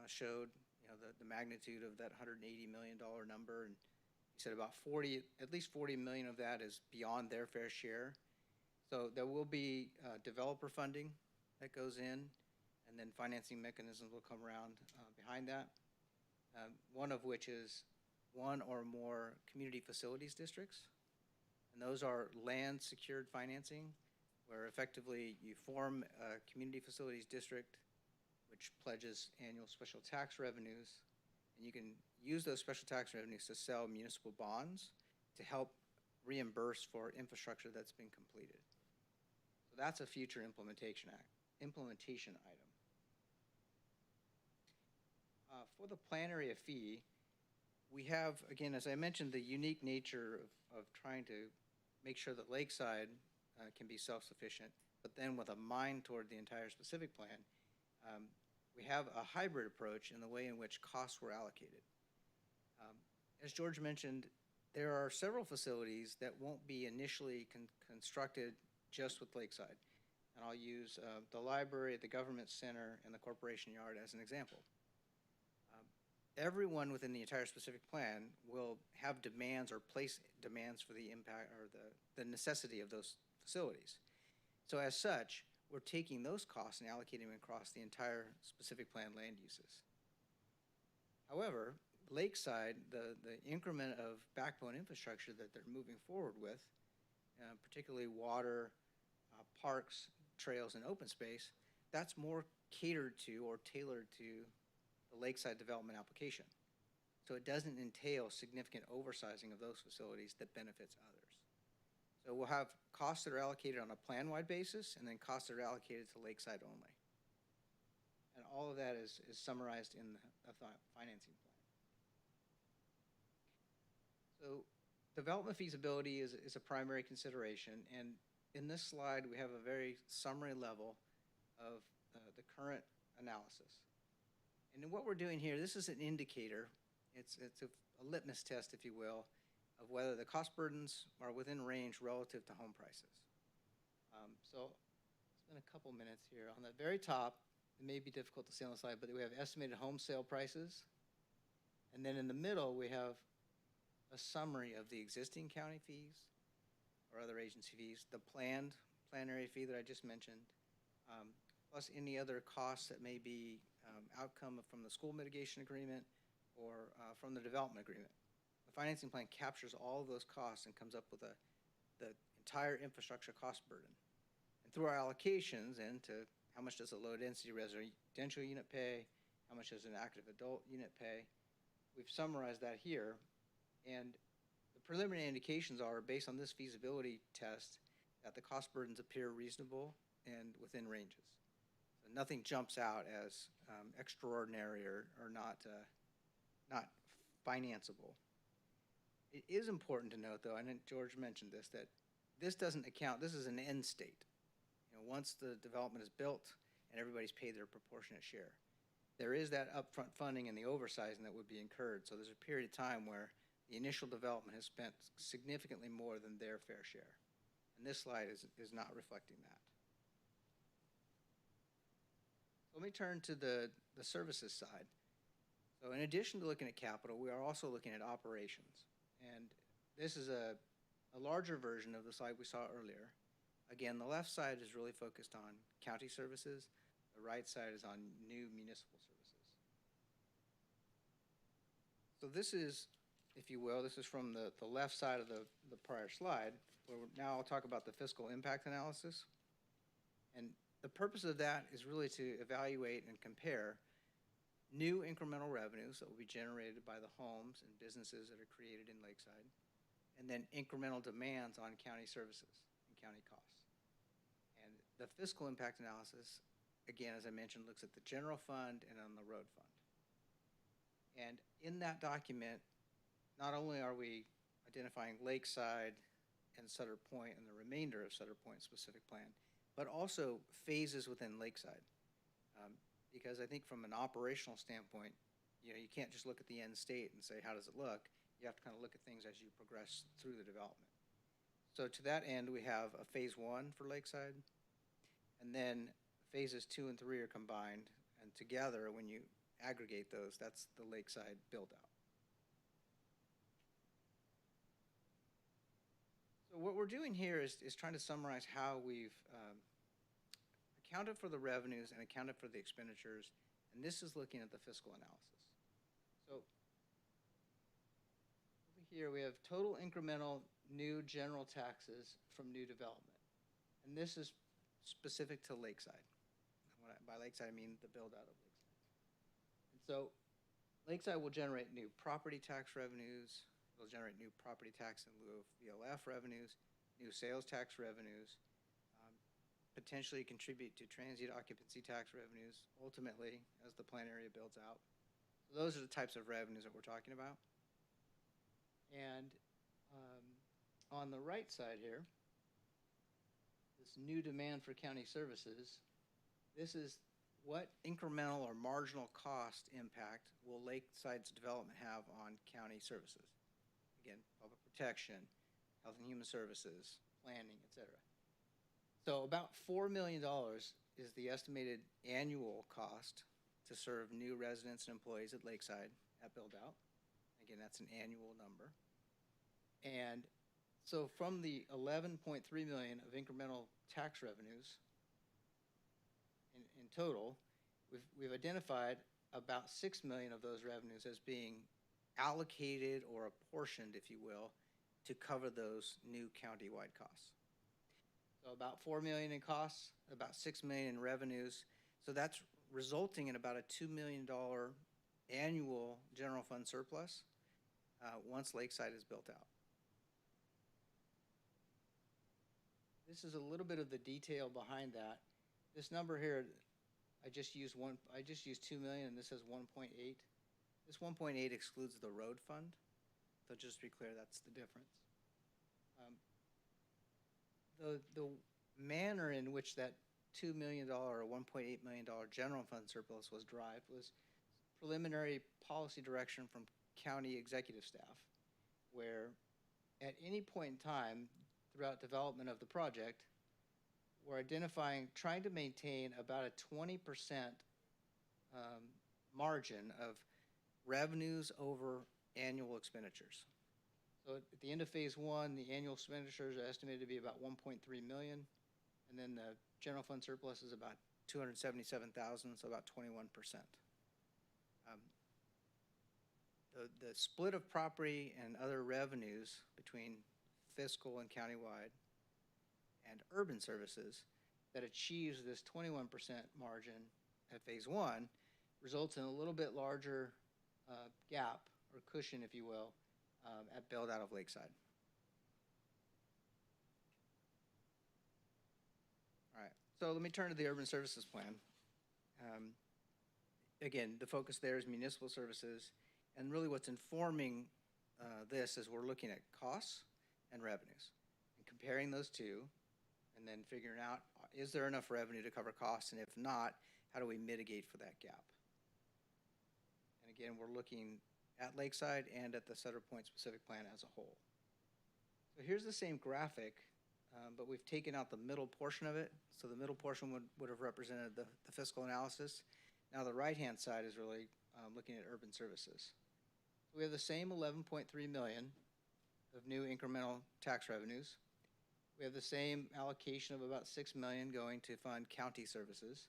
showed, the magnitude of that $180 million number, and he said about at least 40 million of that is beyond their fair share. So there will be developer funding that goes in, and then financing mechanisms will come around behind that. One of which is one or more community facilities districts. And those are land secured financing, where effectively you form a community facilities district which pledges annual special tax revenues, and you can use those special tax revenues to sell municipal bonds to help reimburse for infrastructure that's been completed. So that's a future implementation item. For the plan area fee, we have, again, as I mentioned, the unique nature of trying to make sure that Lakeside can be self-sufficient, but then with a mind toward the entire specific plan, we have a hybrid approach in the way in which costs were allocated. As George mentioned, there are several facilities that won't be initially constructed just with Lakeside. And I'll use the library, the government center, and the corporation yard as an example. Everyone within the entire specific plan will have demands or place demands for the impact or the necessity of those facilities. So as such, we're taking those costs and allocating them across the entire specific plan land uses. However, Lakeside, the increment of backbone infrastructure that they're moving forward with, particularly water, parks, trails, and open space, that's more catered to or tailored to the Lakeside development application. So it doesn't entail significant oversizing of those facilities that benefits others. So we'll have costs that are allocated on a plan-wide basis and then costs that are allocated to Lakeside only. And all of that is summarized in the financing plan. So development feasibility is a primary consideration, and in this slide we have a very summary level of the current analysis. And what we're doing here, this is an indicator, it's a litmus test, if you will, of whether the cost burdens are within range relative to home prices. So I'll spend a couple minutes here. On the very top, it may be difficult to see on the slide, but we have estimated home sale prices. And then in the middle, we have a summary of the existing county fees or other agency fees, the planned plan area fee that I just mentioned, plus any other costs that may be outcome from the school mitigation agreement or from the development agreement. The financing plan captures all of those costs and comes up with the entire infrastructure cost burden. And through our allocations into how much does a low density residential unit pay, how much does an active adult unit pay, we've summarized that here. And the preliminary indications are, based on this feasibility test, that the cost burdens appear reasonable and within ranges. So nothing jumps out as extraordinary or not financeable. It is important to note, though, and George mentioned this, that this doesn't account, this is an end state. You know, once the development is built and everybody's paid their proportionate share, there is that upfront funding and the oversizing that would be incurred. So there's a period of time where the initial development has spent significantly more than their fair share. And this slide is not reflecting that. So let me turn to the services side. So in addition to looking at capital, we are also looking at operations. And this is a larger version of the slide we saw earlier. Again, the left side is really focused on county services. The right side is on new municipal services. So this is, if you will, this is from the left side of the prior slide, where now I'll talk about the fiscal impact analysis. And the purpose of that is really to evaluate and compare new incremental revenues that will be generated by the homes and businesses that are created in Lakeside, and then incremental demands on county services and county costs. And the fiscal impact analysis, again, as I mentioned, looks at the general fund and on the road fund. And in that document, not only are we identifying Lakeside and Sutter Point and the remainder of Sutter Point specific plan, but also phases within Lakeside. Because I think from an operational standpoint, you know, you can't just look at the end state and say, how does it look? You have to kind of look at things as you progress through the development. So to that end, we have a phase 1 for Lakeside, and then phases 2 and 3 are combined, and together, when you aggregate those, that's the Lakeside build-out. So what we're doing here is trying to summarize how we've accounted for the revenues and accounted for the expenditures, and this is looking at the fiscal analysis. So over here we have total incremental new general taxes from new development, and this is specific to Lakeside. By Lakeside I mean the build out of Lakeside. And so Lakeside will generate new property tax revenues, it'll generate new property tax in lieu of VLF revenues, new sales tax revenues. potentially contribute to transient occupancy tax revenues ultimately as the plan area builds out. So those are the types of revenues that we're talking about. And on the right side here, this new demand for county services, this is what incremental or marginal cost impact will Lakeside's development have on county services? Again, public protection, health and human services, planning, etc. So about $4 million is the estimated annual cost to serve new residents and employees at Lakeside at build out. Again, that's an annual number. And so from the 11.3 million of incremental tax revenues in total, we've identified about 6 million of those revenues as being allocated or apportioned, if you will, to cover those new county-wide costs. So about 4 million in costs, about 6 million in revenues. So that's resulting in about a $2 million annual general fund surplus once Lakeside is built out. This is a little bit of the detail behind that. This number here, I just used 2 million, and this says 1.8. This 1.8 excludes the road fund. So just to be clear, that's the difference. The manner in which that $2 million or $1.8 million general fund surplus was derived was preliminary policy direction from county executive staff, where at any point in time throughout development of the project, we're trying to maintain about a 20% margin of revenues over annual expenditures. So at the end of phase one, the annual expenditures are estimated to be about 1.3 million, and then the general fund surplus is about 277,000, so about 21%. The split of property and other revenues between fiscal and countywide and urban services that achieves this 21% margin at phase one results in a little bit larger gap or cushion, if you will, at build out of Lakeside. All right, so let me turn to the urban services plan. Again, the focus there is municipal services, and really what's informing this is we're looking at costs and revenues and comparing those two, and then figuring out, is there enough revenue to cover costs, and if not, how do we mitigate for that gap? And again, we're looking at Lakeside and at the Sutter Point specific plan as a whole. So here's the same graphic, but we've taken out the middle portion of it. So the middle portion would have represented the fiscal analysis. Now the right-hand side is really looking at urban services. So we have the same 11.3 million of new incremental tax revenues. We have the same allocation of about 6 million going to fund county services,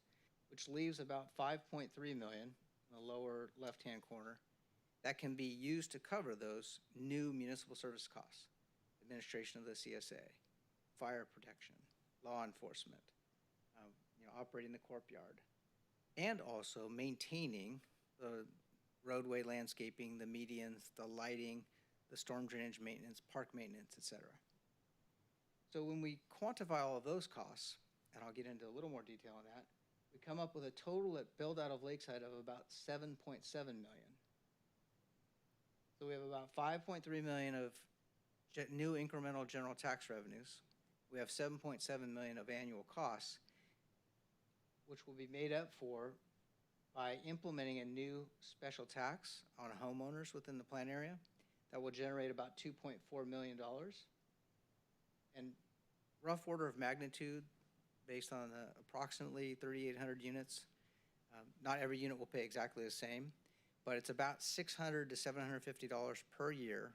which leaves about 5.3 million in the lower left-hand corner that can be used to cover those new municipal service costs: administration of the CSA, fire protection, law enforcement, operating the courtyard, and also maintaining the roadway landscaping, the medians, the lighting, the storm drainage maintenance, park maintenance, etc. So when we quantify all of those costs, and I'll get into a little more detail on that, we come up with a total at build out of Lakeside of about 7.7 million. So we have about 5.3 million of new incremental general tax revenues. We have 7.7 million of annual costs, which will be made up for by implementing a new special tax on homeowners within the plan area that will generate about $2.4 million. And rough order of magnitude, based on approximately 3,800 units, not every unit will pay exactly the same, but it's about $600 to $750 per year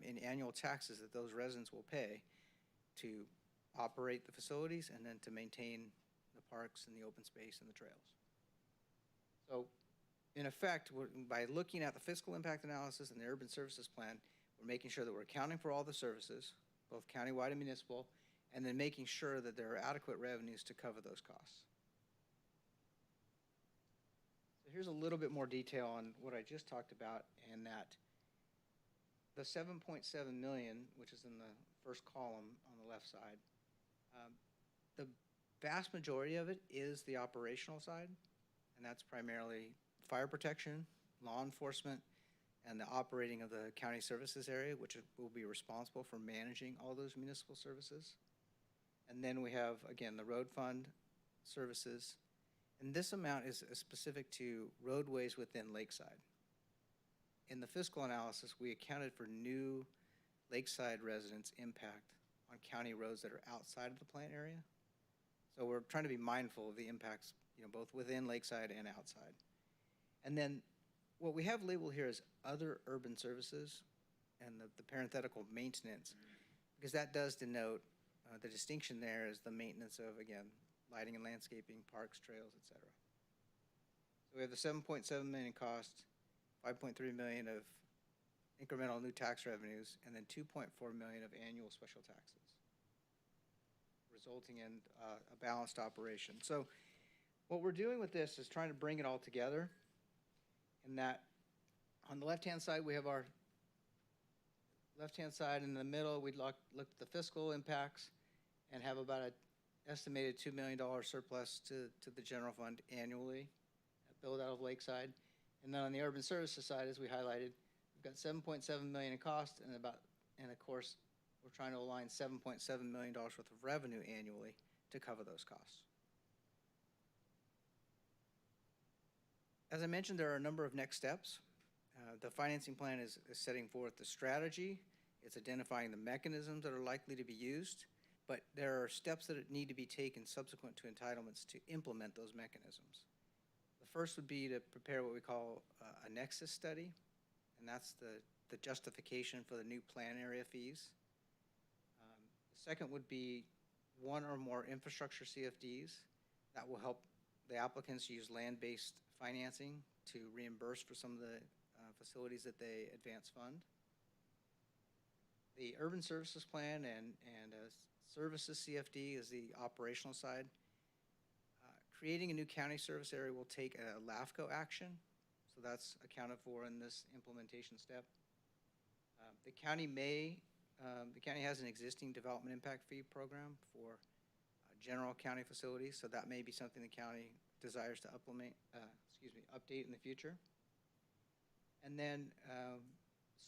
in annual taxes that those residents will pay to operate the facilities and then to maintain the parks and the open space and the trails. So in effect, by looking at the fiscal impact analysis and the urban services plan, we're making sure that we're accounting for all the services, both countywide and municipal, and then making sure that there are adequate revenues to cover those costs. So here's a little bit more detail on what I just talked about, and that the 7.7 million, which is in the first column on the left side, the vast majority of it is the operational side, and that's primarily fire protection, law enforcement, and the operating of the county services area, which will be responsible for managing all those municipal services. And then we have, again, the road fund services. And this amount is specific to roadways within Lakeside. In the fiscal analysis, we accounted for new Lakeside residents' impact on county roads that are outside of the plant area. So we're trying to be mindful of the impacts, both within Lakeside and outside. And then what we have labeled here is other urban services and the parenthetical maintenance, because that does denote the distinction there is the maintenance of, again, lighting and landscaping, parks, trails, et cetera. So we have the $7.7 million cost, $5.3 million of incremental new tax revenues, and then $2.4 million of annual special taxes, resulting in a balanced operation. So what we're doing with this is trying to bring it all together, in that on the left-hand side, we have our left-hand side. In the middle, we looked at the fiscal impacts and have about an estimated $2 million surplus to the general fund annually, build out of Lakeside. And then on the urban services side, as we highlighted, we've got $7.7 million in cost, and of course, we're trying to align $7.7 million worth of revenue annually to cover those costs. As I mentioned, there are a number of next steps. The financing plan is setting forth the strategy. It's identifying the mechanisms that are likely to be used, but there are steps that need to be taken subsequent to entitlements to implement those mechanisms. The first would be to prepare what we call a nexus study, and that's the justification for the new plan area fees. The second would be one or more infrastructure CFDs that will help the applicants use land-based financing to reimburse for some of the facilities that they advance fund. The urban services plan and services CFD is the operational side. Creating a new county service area will take a LAFCO action, so that's accounted for in this implementation step. The county has an existing development impact fee program for general county facilities, so that may be something the county desires to update in the future. And then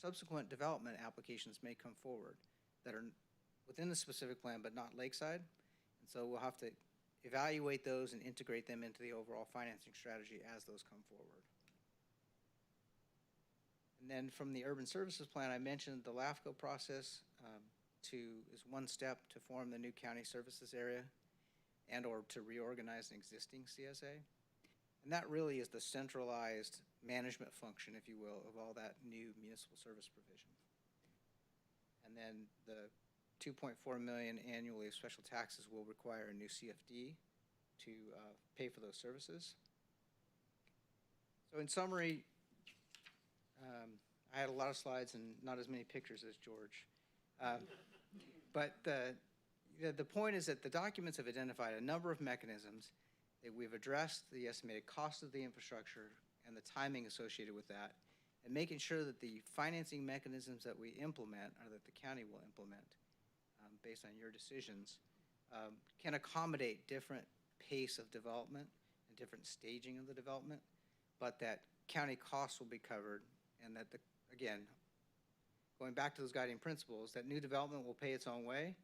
subsequent development applications may come forward that are within the specific plan but not Lakeside, and so we'll have to evaluate those and integrate them into the overall financing strategy as those come forward. And then from the urban services plan, I mentioned the LAFCO process is one step to form the new county services area and or to reorganize an existing CSA. And that really is the centralized management function, if you will, of all that new municipal service provision. And then the $2.4 million annually of special taxes will require a new CFD to pay for those services. So in summary, I had a lot of slides and not as many pictures as George. But the point is that the documents have identified a number of mechanisms that we've addressed the estimated cost of the infrastructure and the timing associated with that, and making sure that the financing mechanisms that we implement, or that the county will implement, based on your decisions, can accommodate different pace of development and different staging of the development, but that county costs will be covered, and that, again, going back to those guiding principles, that new development will pay its own way,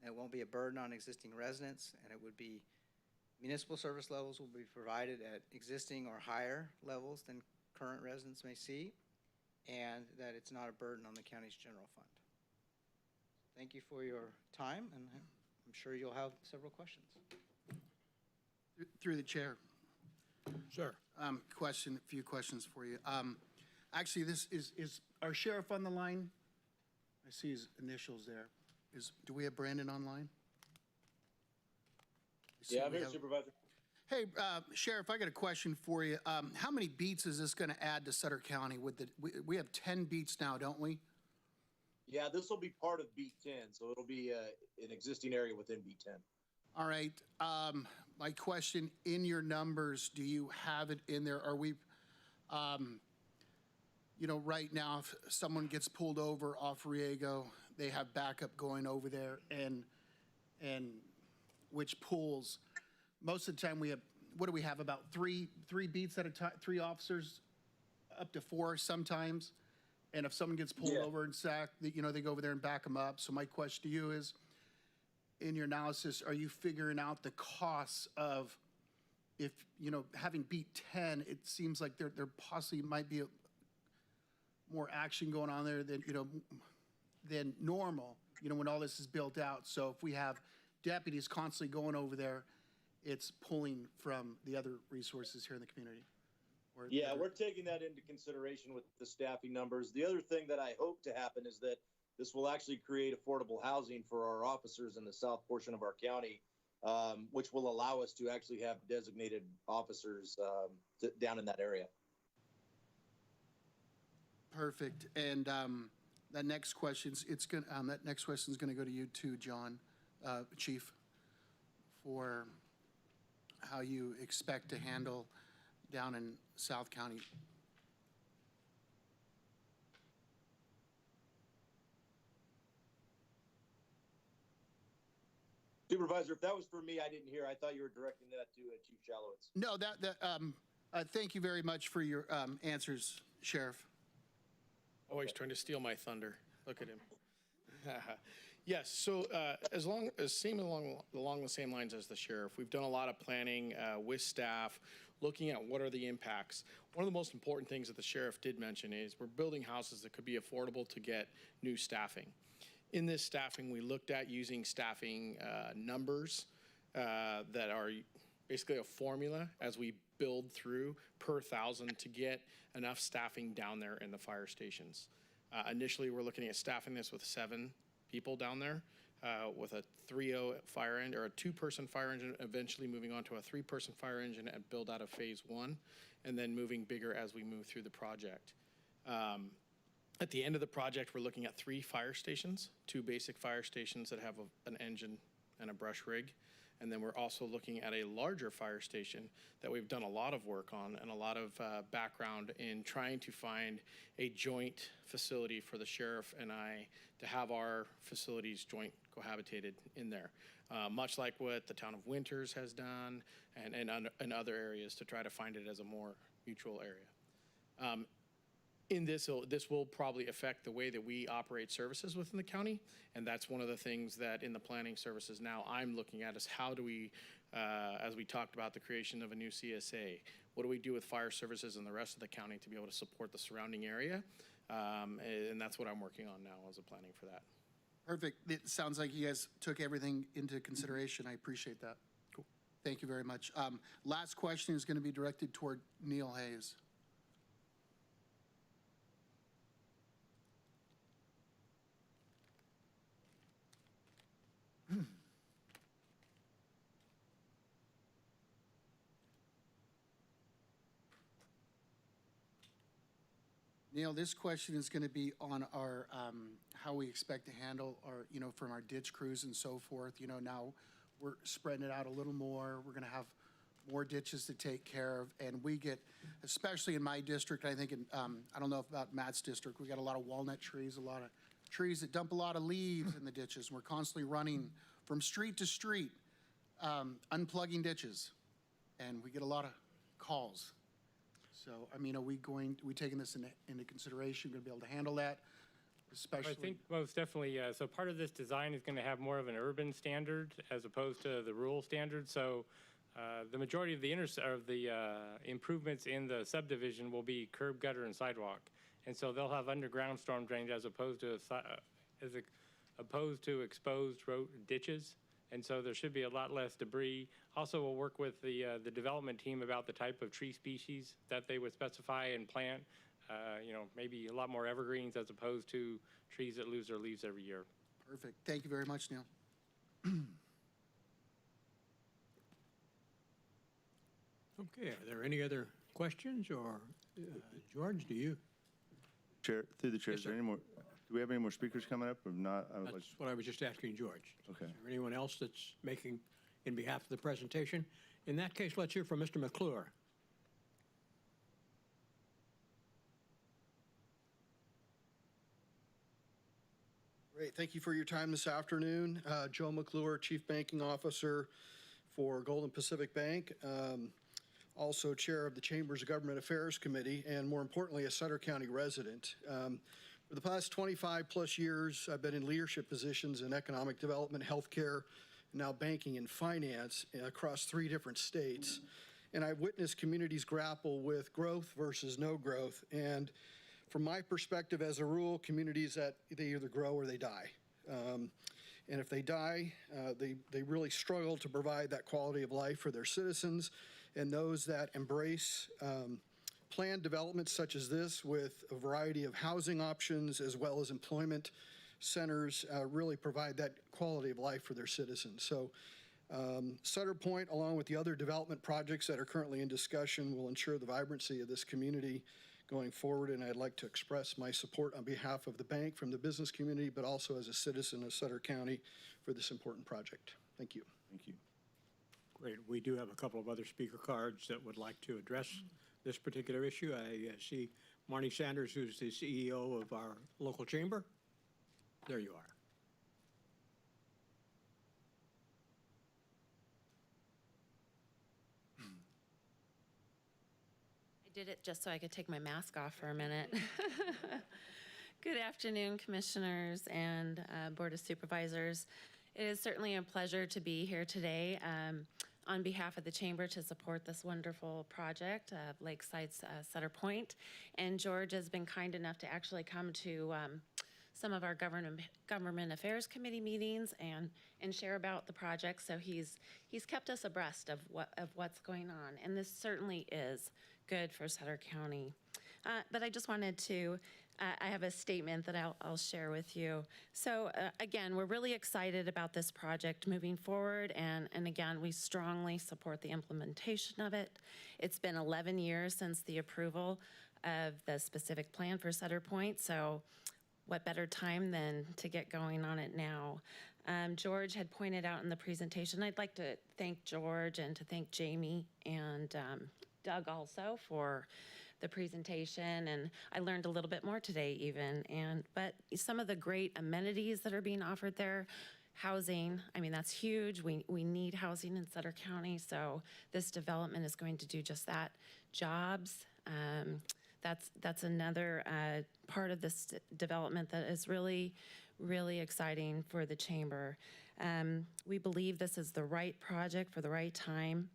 and it won't be a burden on existing residents, and it would be municipal service levels will be provided at existing or higher levels than current residents may see, and that it's not a burden on the county's general fund. Thank you for your time, and I'm sure you'll have several questions. Through the chair. Sir. A few questions for you. Actually, this is our sheriff on the line? I see his initials there. Do we have Brandon online? Yeah, I'm here, Supervisor. Hey, Sheriff, I got a question for you. How many beats is this going to add to Sutter County? We have 10 beats now, don't we? Yeah, this will be part of Beat 10, so it'll be an existing area within Beat 10. All right. My question, in your numbers, do you have it in there? Are we, right now, if someone gets pulled over off Riego, they have backup going over there, and which pulls most of the time we have, what do we have, about three beats at a time, 3 officers, up to 4 sometimes. And if someone gets pulled Yeah. over and sacked, you know, they go over there and back them up. So my question to you is, in your analysis, are you figuring out the costs of, if, you know, having beat 10, it seems like there possibly might be more action going on there than, you know, than normal, you know, when all this is built out. So if we have deputies constantly going over there, it's pulling from the other resources here in the community. Or the Yeah, other- we're taking that into consideration with the staffing numbers. The other thing that I hope to happen is that this will actually create affordable housing for our officers in the south portion of our county, which will allow us to actually have designated officers down in that area. Perfect. And that next question's gonna go to you too, John, Chief, for how you expect to handle down in South County. Supervisor, if that was for me, I didn't hear. I thought you were directing that to Chief Shalowitz. No, thank you very much for your answers, Sheriff. Always trying to steal my thunder. Look at him. Yes, so along the same lines as the sheriff, we've done a lot of planning with staff, looking at what are the impacts. One of the most important things that the sheriff did mention is we're building houses that could be affordable to get new staffing. In this staffing, we looked at using staffing numbers that are basically a formula as we build through per 1,000 to get enough staffing down there in the fire stations. Initially, we're looking at staffing this with 7 people down there with a 3-0 fire engine or a 2-person fire engine, eventually moving on to a 3-person fire engine and build out of phase 1, and then moving bigger as we move through the project. At the end of the project, we're looking at 3 fire stations, 2 basic fire stations that have an engine and a brush rig. And then we're also looking at a larger fire station that we've done a lot of work on and a lot of background in trying to find a joint facility for the sheriff and I to have our facilities joint cohabitated in there. Much like what the town of Winters has done and other areas to try to find it as a more mutual area. In this will probably affect the way that we operate services within the county, and that's one of the things that in the planning services now I'm looking at is how do we, as we talked about the creation of a new CSA, what do we do with fire services in the rest of the county to be able to support the surrounding area, and that's what I'm working on now as a planning for that. Perfect. It sounds like you guys took everything into consideration. I appreciate that. Cool. Thank you very much. Last question is going to be directed toward Neil Hayes. Neil, this question is going to be on our, how we expect to handle our, you know, from our ditch crews and so forth. You know, now we're spreading it out a little more. We're going to have more ditches to take care of. And we get, especially in my district, I think in, I don't know about Matt's district, we got a lot of walnut trees, a lot of trees that dump a lot of leaves in the ditches. And we're constantly running from street to street, unplugging ditches. And we get a lot of calls. So, I mean, are we taking this into consideration, going to be able to handle that, especially? I think most definitely, so part of this design is going to have more of an urban standard as opposed to the rural standard. So the majority of the improvements in the subdivision will be curb, gutter, and sidewalk. And so they'll have underground storm drains as opposed to exposed road ditches. And so there should be a lot less debris. Also, we'll work with the development team about the type of tree species that they would specify and plant. You know, maybe a lot more evergreens as opposed to trees that lose their leaves every year. Perfect. Thank you very much, Neil. Okay, are there any other questions, or George, do you? Chair, through the chair, Yes, is there sir. any more, do we have any more speakers coming up or not? That's what I was just asking George. Okay. Is there anyone else that's making in behalf of the presentation? In that case, let's hear from Mr. McClure. Great. Thank you for your time this afternoon. Joe McClure, Chief Banking Officer for Golden Pacific Bank, also chair of the Chamber's Government Affairs Committee, and more importantly, a Sutter County resident. For the past 25-plus years, I've been in leadership positions in economic development, healthcare, now banking and finance across 3 different states. And I've witnessed communities grapple with growth versus no growth. And from my perspective, as a rule, communities that they either grow or they die. And if they die, they really struggle to provide that quality of life for their citizens. And those that embrace planned developments such as this with a variety of housing options as well as employment centers really provide that quality of life for their citizens. So Sutter Point, along with the other development projects that are currently in discussion, will ensure the vibrancy of this community going forward, and I'd like to express my support on behalf of the bank from the business community, but also as a citizen of Sutter County for this important project. Thank you. Thank you. Great. We do have a couple of other speaker cards that would like to address this particular issue. I see Marnie Sanders, who's the CEO of our local chamber. There you are. I did it just so I could take my mask off for a minute. Good afternoon, Commissioners and Board of Supervisors. It is certainly a pleasure to be here today on behalf of the Chamber to support this wonderful project of Lakeside Sutter Point. And George has been kind enough to actually come to some of our Government Affairs Committee meetings and share about the project. So he's kept us abreast of what's going on. And this certainly is good for Sutter County. But I just wanted to, I have a statement that I'll share with you. So again, we're really excited about this project moving forward. And again, we strongly support the implementation of it. It's been 11 years since the approval of the specific plan for Sutter Point. So what better time than to get going on it now? George had pointed out in the presentation, I'd like to thank George and to thank Jamie and Doug also for the presentation, and I learned a little bit more today even. But some of the great amenities that are being offered there, housing, I mean, that's huge. We need housing in Sutter County, so this development is going to do just that. Jobs, that's another part of this development that is really, really exciting for the Chamber. We believe this is the right project for the right time.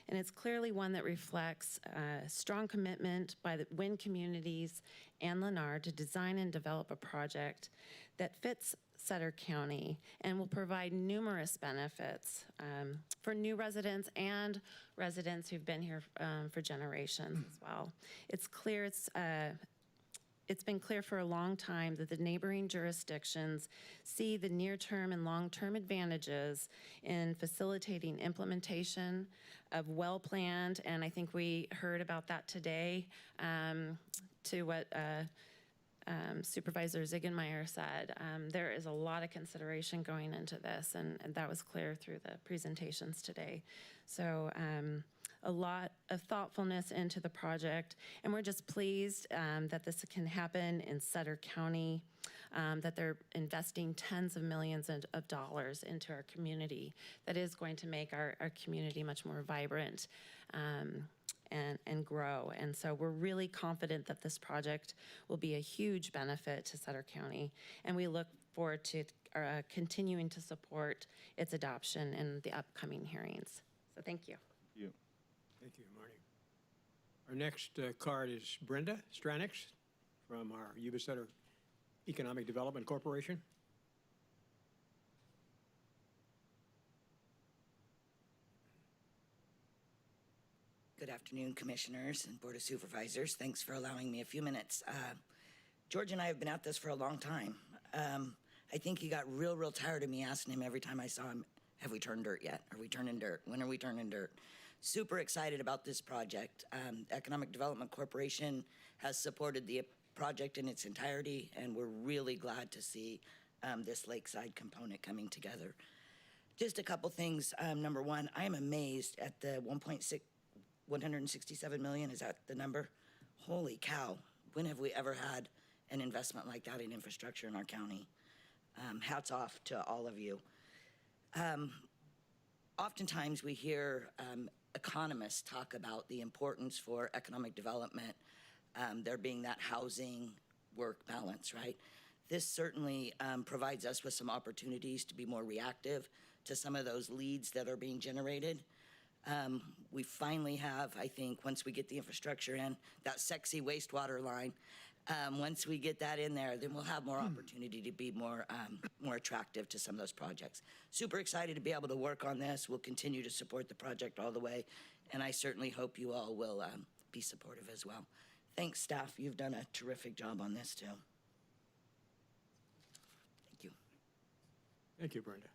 And it's clearly one that reflects a strong commitment by the Wynn communities and Lennar to design and develop a project that fits Sutter County and will provide numerous benefits for new residents and residents who've been here for generations as well. It's clear it's been clear for a long time that the neighboring jurisdictions see the near-term and long-term advantages in facilitating implementation of well-planned, and I think we heard about that today, to what Supervisor Ziegenmeyer said. There is a lot of consideration going into this, and that was clear through the presentations today. So a lot of thoughtfulness into the project, and we're just pleased that this can happen in Sutter County, that they're investing tens of millions of dollars into our community. That is going to make our community much more vibrant and grow. And so we're really confident that this project will be a huge benefit to Sutter County, and we look forward to continuing to support its adoption in the upcoming hearings. So thank you. Thank you, Marty. Our next card is Brenda Stranix from our Yuba Sutter Economic Development Corporation. Good afternoon, Commissioners and Board of Supervisors. Thanks for allowing me a few minutes. George and I have been at this for a long time. I think he got real tired of me asking him every time I saw him, have we turned dirt yet? Are we turning dirt? When are we turning dirt? Super excited about this project. Economic Development Corporation has supported the project in its entirety, and we're really glad to see this Lakeside component coming together. Just a couple things. Number one, I am amazed at the 167 million, is that the number? Holy cow, when have we ever had an investment like that in infrastructure in our county? Hats off to all of you. oftentimes we hear economists talk about the importance for economic development, there being that housing work balance, right? This certainly provides us with some opportunities to be more reactive to some of those leads that are being generated. We finally have, I think, once we get the infrastructure in, that sexy wastewater line, once we get that in there, then we'll have more opportunity to be more attractive to some of those projects. Super excited to be able to work on this. We'll continue to support the project all the way, and I certainly hope you all will be supportive as well. Thanks, staff. You've done a terrific job on this, too. Thank you. Thank you, Brenda.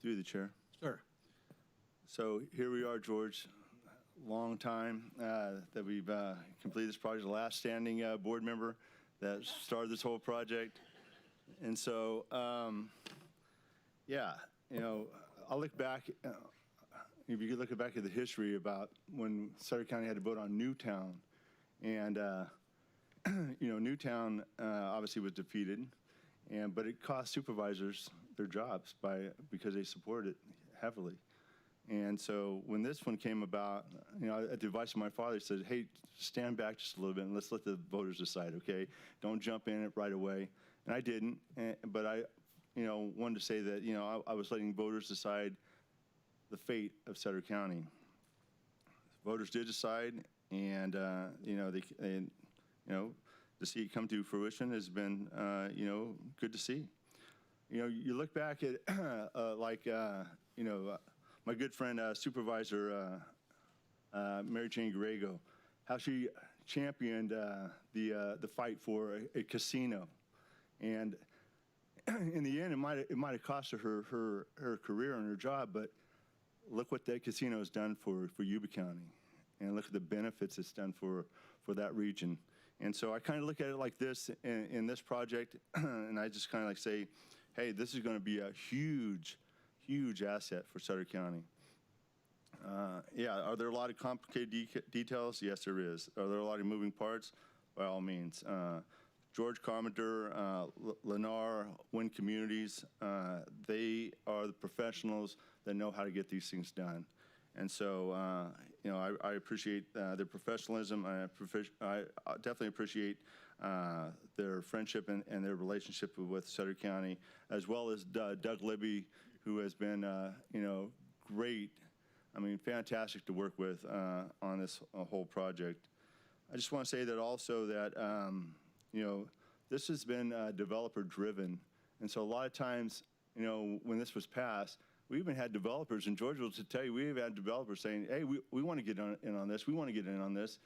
Through the chair. Sir. So here we are, George. Long time that we've completed this project. The last standing board member that started this whole project. And so, yeah, you know, I'll look back. If you could look back at the history about when Sutter County had to vote on Newtown, and you know, Newtown obviously was defeated, but it cost supervisors their jobs because they supported it heavily. And so when this one came about, you know, at the advice of my father, he said, hey, stand back just a little bit and let's let the voters decide, okay? Don't jump in it right away. And I didn't, but I, you know, wanted to say that, you know, I was letting voters decide the fate of Sutter County. Voters did decide, and, you know, you know, to see it come to fruition has been, you know, good to see. You know, you look back at, you know, my good friend, Supervisor Mary Jane Riego, how she championed the fight for a casino, and in the end, it might have cost her her career and her job, but look what that casino has done for Yuba County, and look at the benefits it's done for that region. And so I kind of look at it like this in this project, and I just kind of like say, hey, this is going to be a huge asset for Sutter County. Yeah, are there a lot of complicated details? Yes, there is. Are there a lot of moving parts? By all means. George Carpenter, Lennar, Wind Communities, they are the professionals that know how to get these things done. And so, you know, I appreciate their professionalism. I definitely appreciate their friendship and their relationship with Sutter County, as well as Doug Libby, who has been, you know, great. I mean, fantastic to work with on this whole project. I just want to say that also that, you know, this has been developer-driven. And so a lot of times, you know, when this was passed, we even had developers, and George will tell you, we even had developers saying, hey, we want to get in on this. We want to get in on this.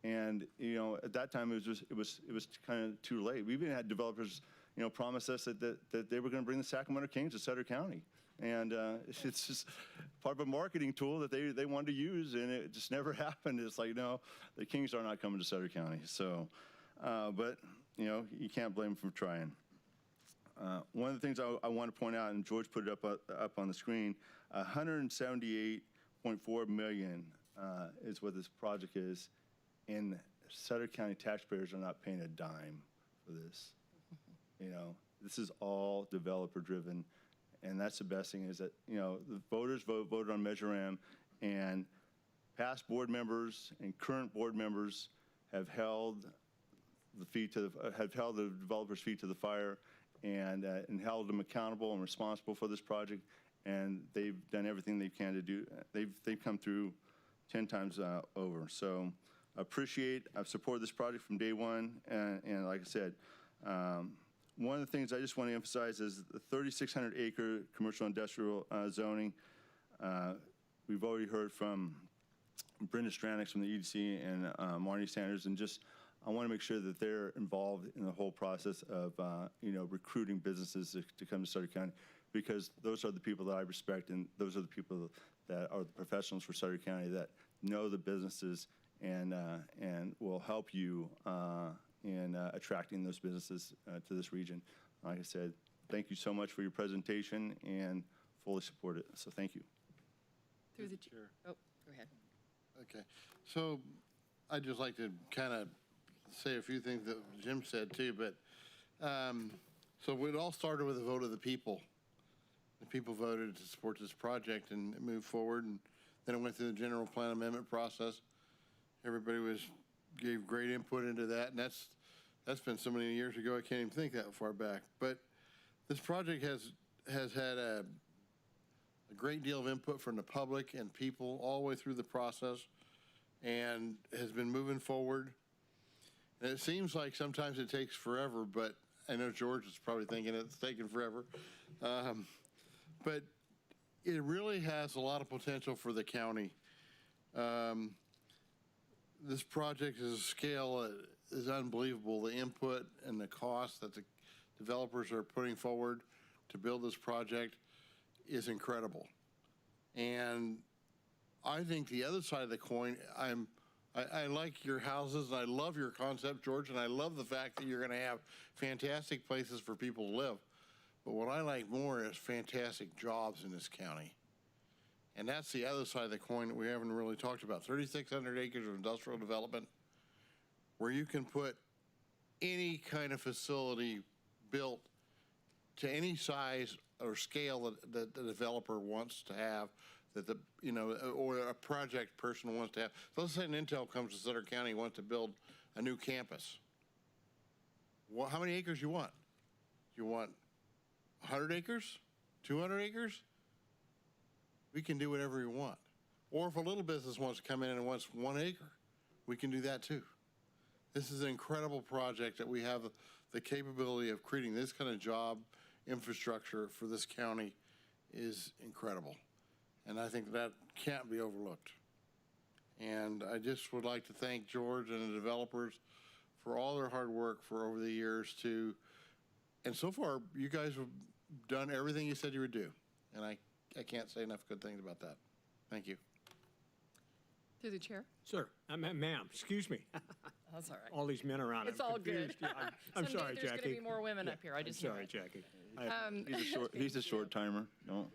And, you know, at that time, it was kind of too late. We even had developers, you know, promise us that they were going to bring the Sacramento Kings to Sutter County. And it's just part of a marketing tool that they wanted to use, and it just never happened. It's like, no, the Kings are not coming to Sutter County. So, but, you know, you can't blame them for trying. One of the things I want to point out, and George put it up on the screen, $178.4 million is what this project is, and Sutter County taxpayers are not paying a dime for this. You know, this is all developer-driven, and that's the best thing is that, you know, the voters voted on Measure M, and past board members and current board members have held the developers' feet to the fire, and held them accountable and responsible for this project, and they've done everything they can to do. They've come through 10 times over. So I've supported this project from day one, and like I said, one of the things I just want to emphasize is the 3,600-acre commercial industrial zoning. We've already heard from Brenda Stranix from the EDC and Marnie Sanders, and just I want to make sure that they're involved in the whole process of, you know, recruiting businesses to come to Sutter County, because those are the people that I respect, and those are the people that are the professionals for Sutter County that know the businesses and will help you in attracting those businesses to this region. Like I said, thank you so much for your presentation, and fully support it. So thank you. Through the chair. Oh, go ahead. Okay. So I'd just like to kind of say a few things that Jim said too, but so it all started with a vote of the people. the people voted to support this project and it moved forward. And then it went through the general plan amendment process. Everybody gave great input into that, and that's been so many years ago, I can't even think that far back. But this project has had a great deal of input from the public and people all the way through the process, and has been moving forward. And it seems like sometimes it takes forever, but I know George is probably thinking it's taking forever. But it really has a lot of potential for the county. This project is a scale that is unbelievable. The input and the cost that the developers are putting forward to build this project is incredible. And I think the other side of the coin, I like your houses, and I love your concept, George, and I love the fact that you're going to have fantastic places for people to live. But what I like more is fantastic jobs in this county. And that's the other side of the coin that we haven't really talked about. 3,600 acres of industrial development where you can put any kind of facility built to any size or scale that the developer wants to have, that the, you know, or a project person wants to have. So let's say an Intel comes to Sutter County and wants to build a new campus. Well, how many acres you want? You want 100 acres? 200 acres? We can do whatever we want. Or if a little business wants to come in and wants 1 acre, we can do that too. This is an incredible project that we have the capability of creating this kind of job infrastructure for this county is incredible. And I think that can't be overlooked. And I just would like to thank George and the developers for all their hard work for over the years and so far you guys have done everything you said you would do. And I can't say enough good things about that. Thank you. Through the chair? Sir, ma'am, excuse me. That's all right. All these men around. It's I'm all confused. good. Yeah, I'm Someday sorry, there's Jackie. going to be more women up here. I just I'm know sorry, it. Jackie. He's a short timer. No.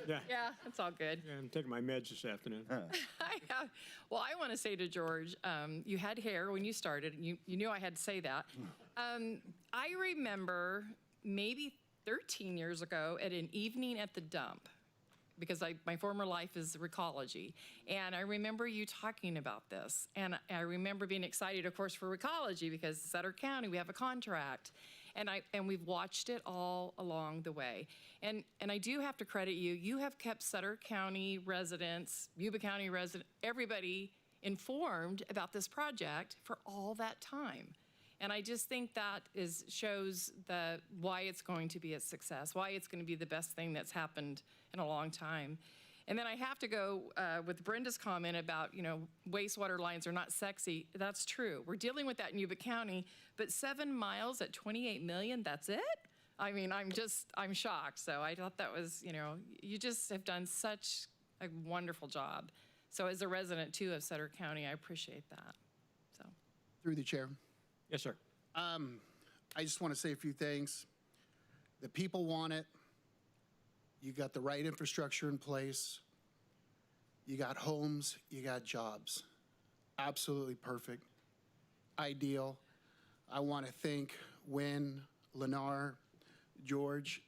Yeah, Yeah, it's all good. I'm taking my meds this afternoon. Well, I want to say to George, you had hair when you started. You knew I had to say that. I remember maybe 13 years ago at an evening at the dump, because my former life is recology. And I remember you talking about this. And I remember being excited, of course, for recology because Sutter County, we have a contract. And we've watched it all along the way. And I do have to credit you. You have kept Sutter County residents, Yuba County residents, everybody informed about this project for all that time. And I just think that shows why it's going to be a success, why it's going to be the best thing that's happened in a long time. And then I have to go with Brenda's comment about, wastewater lines are not sexy. That's true. We're dealing with that in Yuba County, but 7 miles at 28 million, that's it? I mean, I'm shocked. So I thought that was, you just have done such a wonderful job. So as a resident too of Sutter County, I appreciate that. So. Through the chair. Yes, sir. I just want to say a few things. The people want it. You got the right infrastructure in place. You got homes, you got jobs. Absolutely perfect. Ideal. I want to thank Wynn, Lennar, George.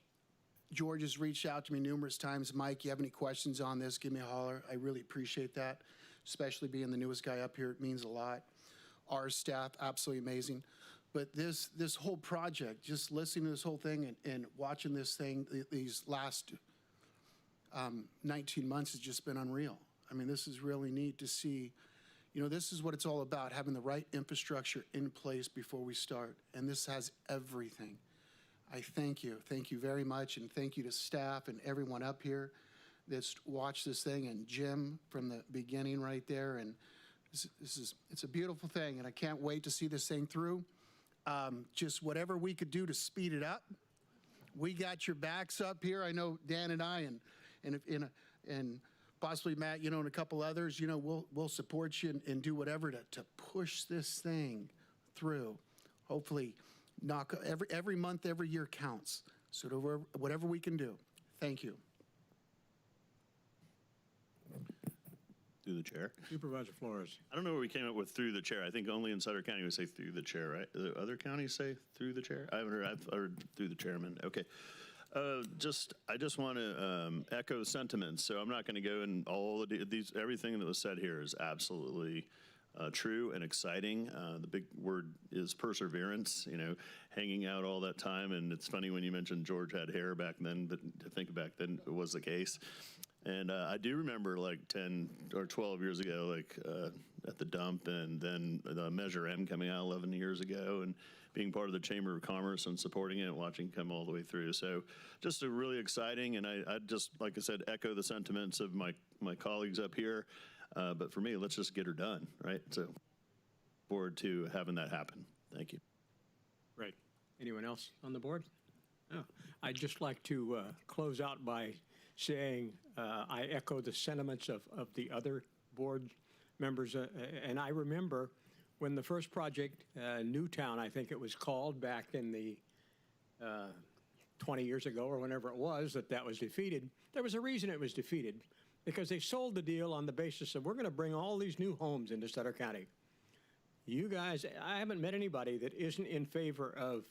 George has reached out to me numerous times. Mike, you have any questions on this, give me a holler. I really appreciate that, especially being the newest guy up here. It means a lot. Our staff, absolutely amazing. But this whole project, just listening to this whole thing and watching this thing, these last 19 months has just been unreal. I mean, this is really neat to see. This is what it's all about, having the right infrastructure in place before we start. And this has everything. I thank you. Thank you very much. And thank you to staff and everyone up here that's watched this thing, and Jim from the beginning right there. And it's a beautiful thing, and I can't wait to see this thing through. Just whatever we could do to speed it up. We got your backs up here. I know Dan and I and possibly Matt, and a couple others, we'll support you and do whatever to push this thing through. Hopefully, knock every month, every year counts. So whatever we can do. Thank you. Through the chair. Supervisor Flores. I don't know where we came up with through the chair. I think only in Sutter County we say through the chair, right? The other counties say through the chair? I've heard through the chairman. Okay. I just want to echo sentiments. So I'm not going to go in all of these. Everything that was said here is absolutely true and exciting. The big word is perseverance. You know, hanging out all that time. And it's funny when you mentioned George had hair back then, but to think back then it was the case. And I do remember like 10 or 12 years ago, like at the dump, and then the Measure M coming out 11 years ago, and being part of the Chamber of Commerce and supporting it, watching it come all the way through. So just a really exciting, and I just, like I said, echo the sentiments of my colleagues up here. But for me, let's just get her done, right? So forward to having that happen. Thank you. Great. Anyone else on the board? No. I'd just like to close out by saying I echo the sentiments of the other board members. And I remember when the first project, Newtown, I think it was called, back in the 20 years ago or whenever it was, that was defeated. There was a reason it was defeated, because they sold the deal on the basis of, we're going to bring all these new homes into Sutter County. You guys, I haven't met anybody that isn't in favor of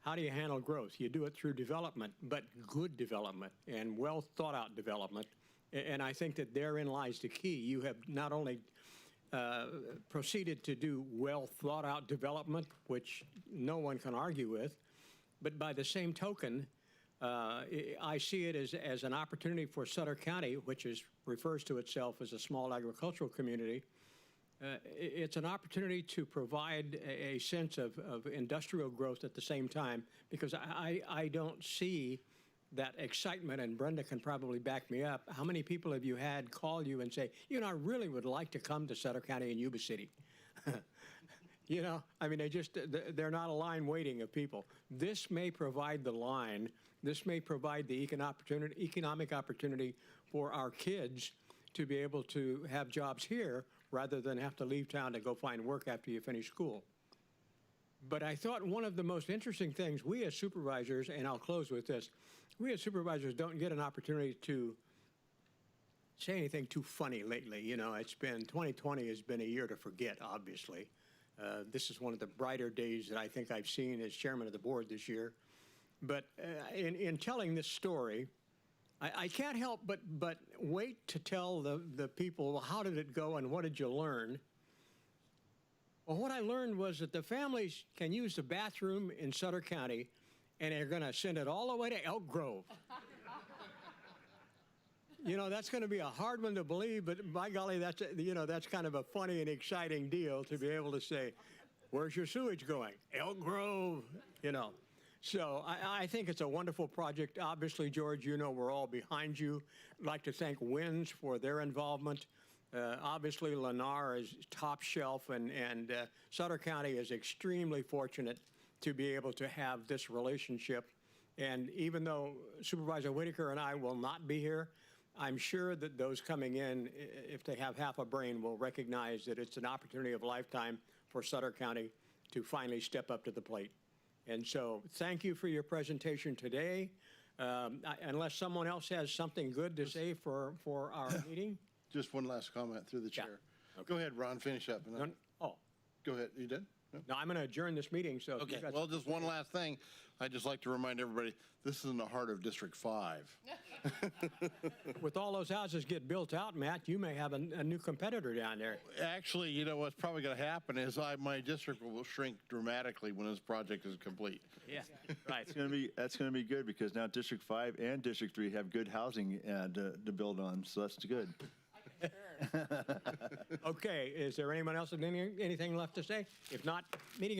how do you handle growth. You do it through development, but good development and well thought out development. And I think that therein lies the key. You have not only proceeded to do well thought out development, which no one can argue with, but by the same token, I see it as an opportunity for Sutter County, which refers to itself as a small agricultural community. It's an opportunity to provide a sense of industrial growth at the same time, because I don't see that excitement, and Brenda can probably back me up. How many people have you had call you and say, you know, I really would like to come to Sutter County and Yuba City? You know, I mean, they're not a line waiting of people. This may provide the line. This may provide the economic opportunity for our kids to be able to have jobs here rather than have to leave town to go find work after you finish school. But I thought one of the most interesting things, we as supervisors, and I'll close with this, we as supervisors don't get an opportunity to say anything too funny lately. You know, 2020 has been a year to forget, obviously. This is one of the brighter days that I think I've seen as chairman of the board this year. But in telling this story, I can't help but wait to tell the people, well, how did it go and what did you learn? Well, what I learned was that the families can use the bathroom in Sutter County, and they're going to send it all the way to Elk Grove. You know, that's going to be a hard one to believe, but by golly, that's kind of a funny and exciting deal to be able to say, where's your sewage going? Elk Grove, you know. So I think it's a wonderful project. Obviously, George, you know we're all behind you. I'd like to thank WINS for their involvement. Obviously, Lennar is top shelf, and Sutter County is extremely fortunate to be able to have this relationship. And even though Supervisor Whitaker and I will not be here, I'm sure that those coming in, if they have half a brain, will recognize that it's an opportunity of a lifetime for Sutter County to finally step up to the plate. And so thank you for your presentation today. Unless someone else has something good to say for our meeting? Just one last comment through the chair. Okay. Go ahead, Ron, finish up. Go ahead. You did? No, I'm going to adjourn this meeting. So okay. Well, just one last thing. I'd just like to remind everybody, this is in the heart of District 5. With all those houses get built out, Matt, you may have a new competitor down there. Actually, you know what's probably going to happen is my district will shrink dramatically when this project is complete. Yeah, right. That's going to be good, because now District 5 and District 3 have good housing to build on, so that's good. Okay, is there anyone else with anything left to say? If not, meeting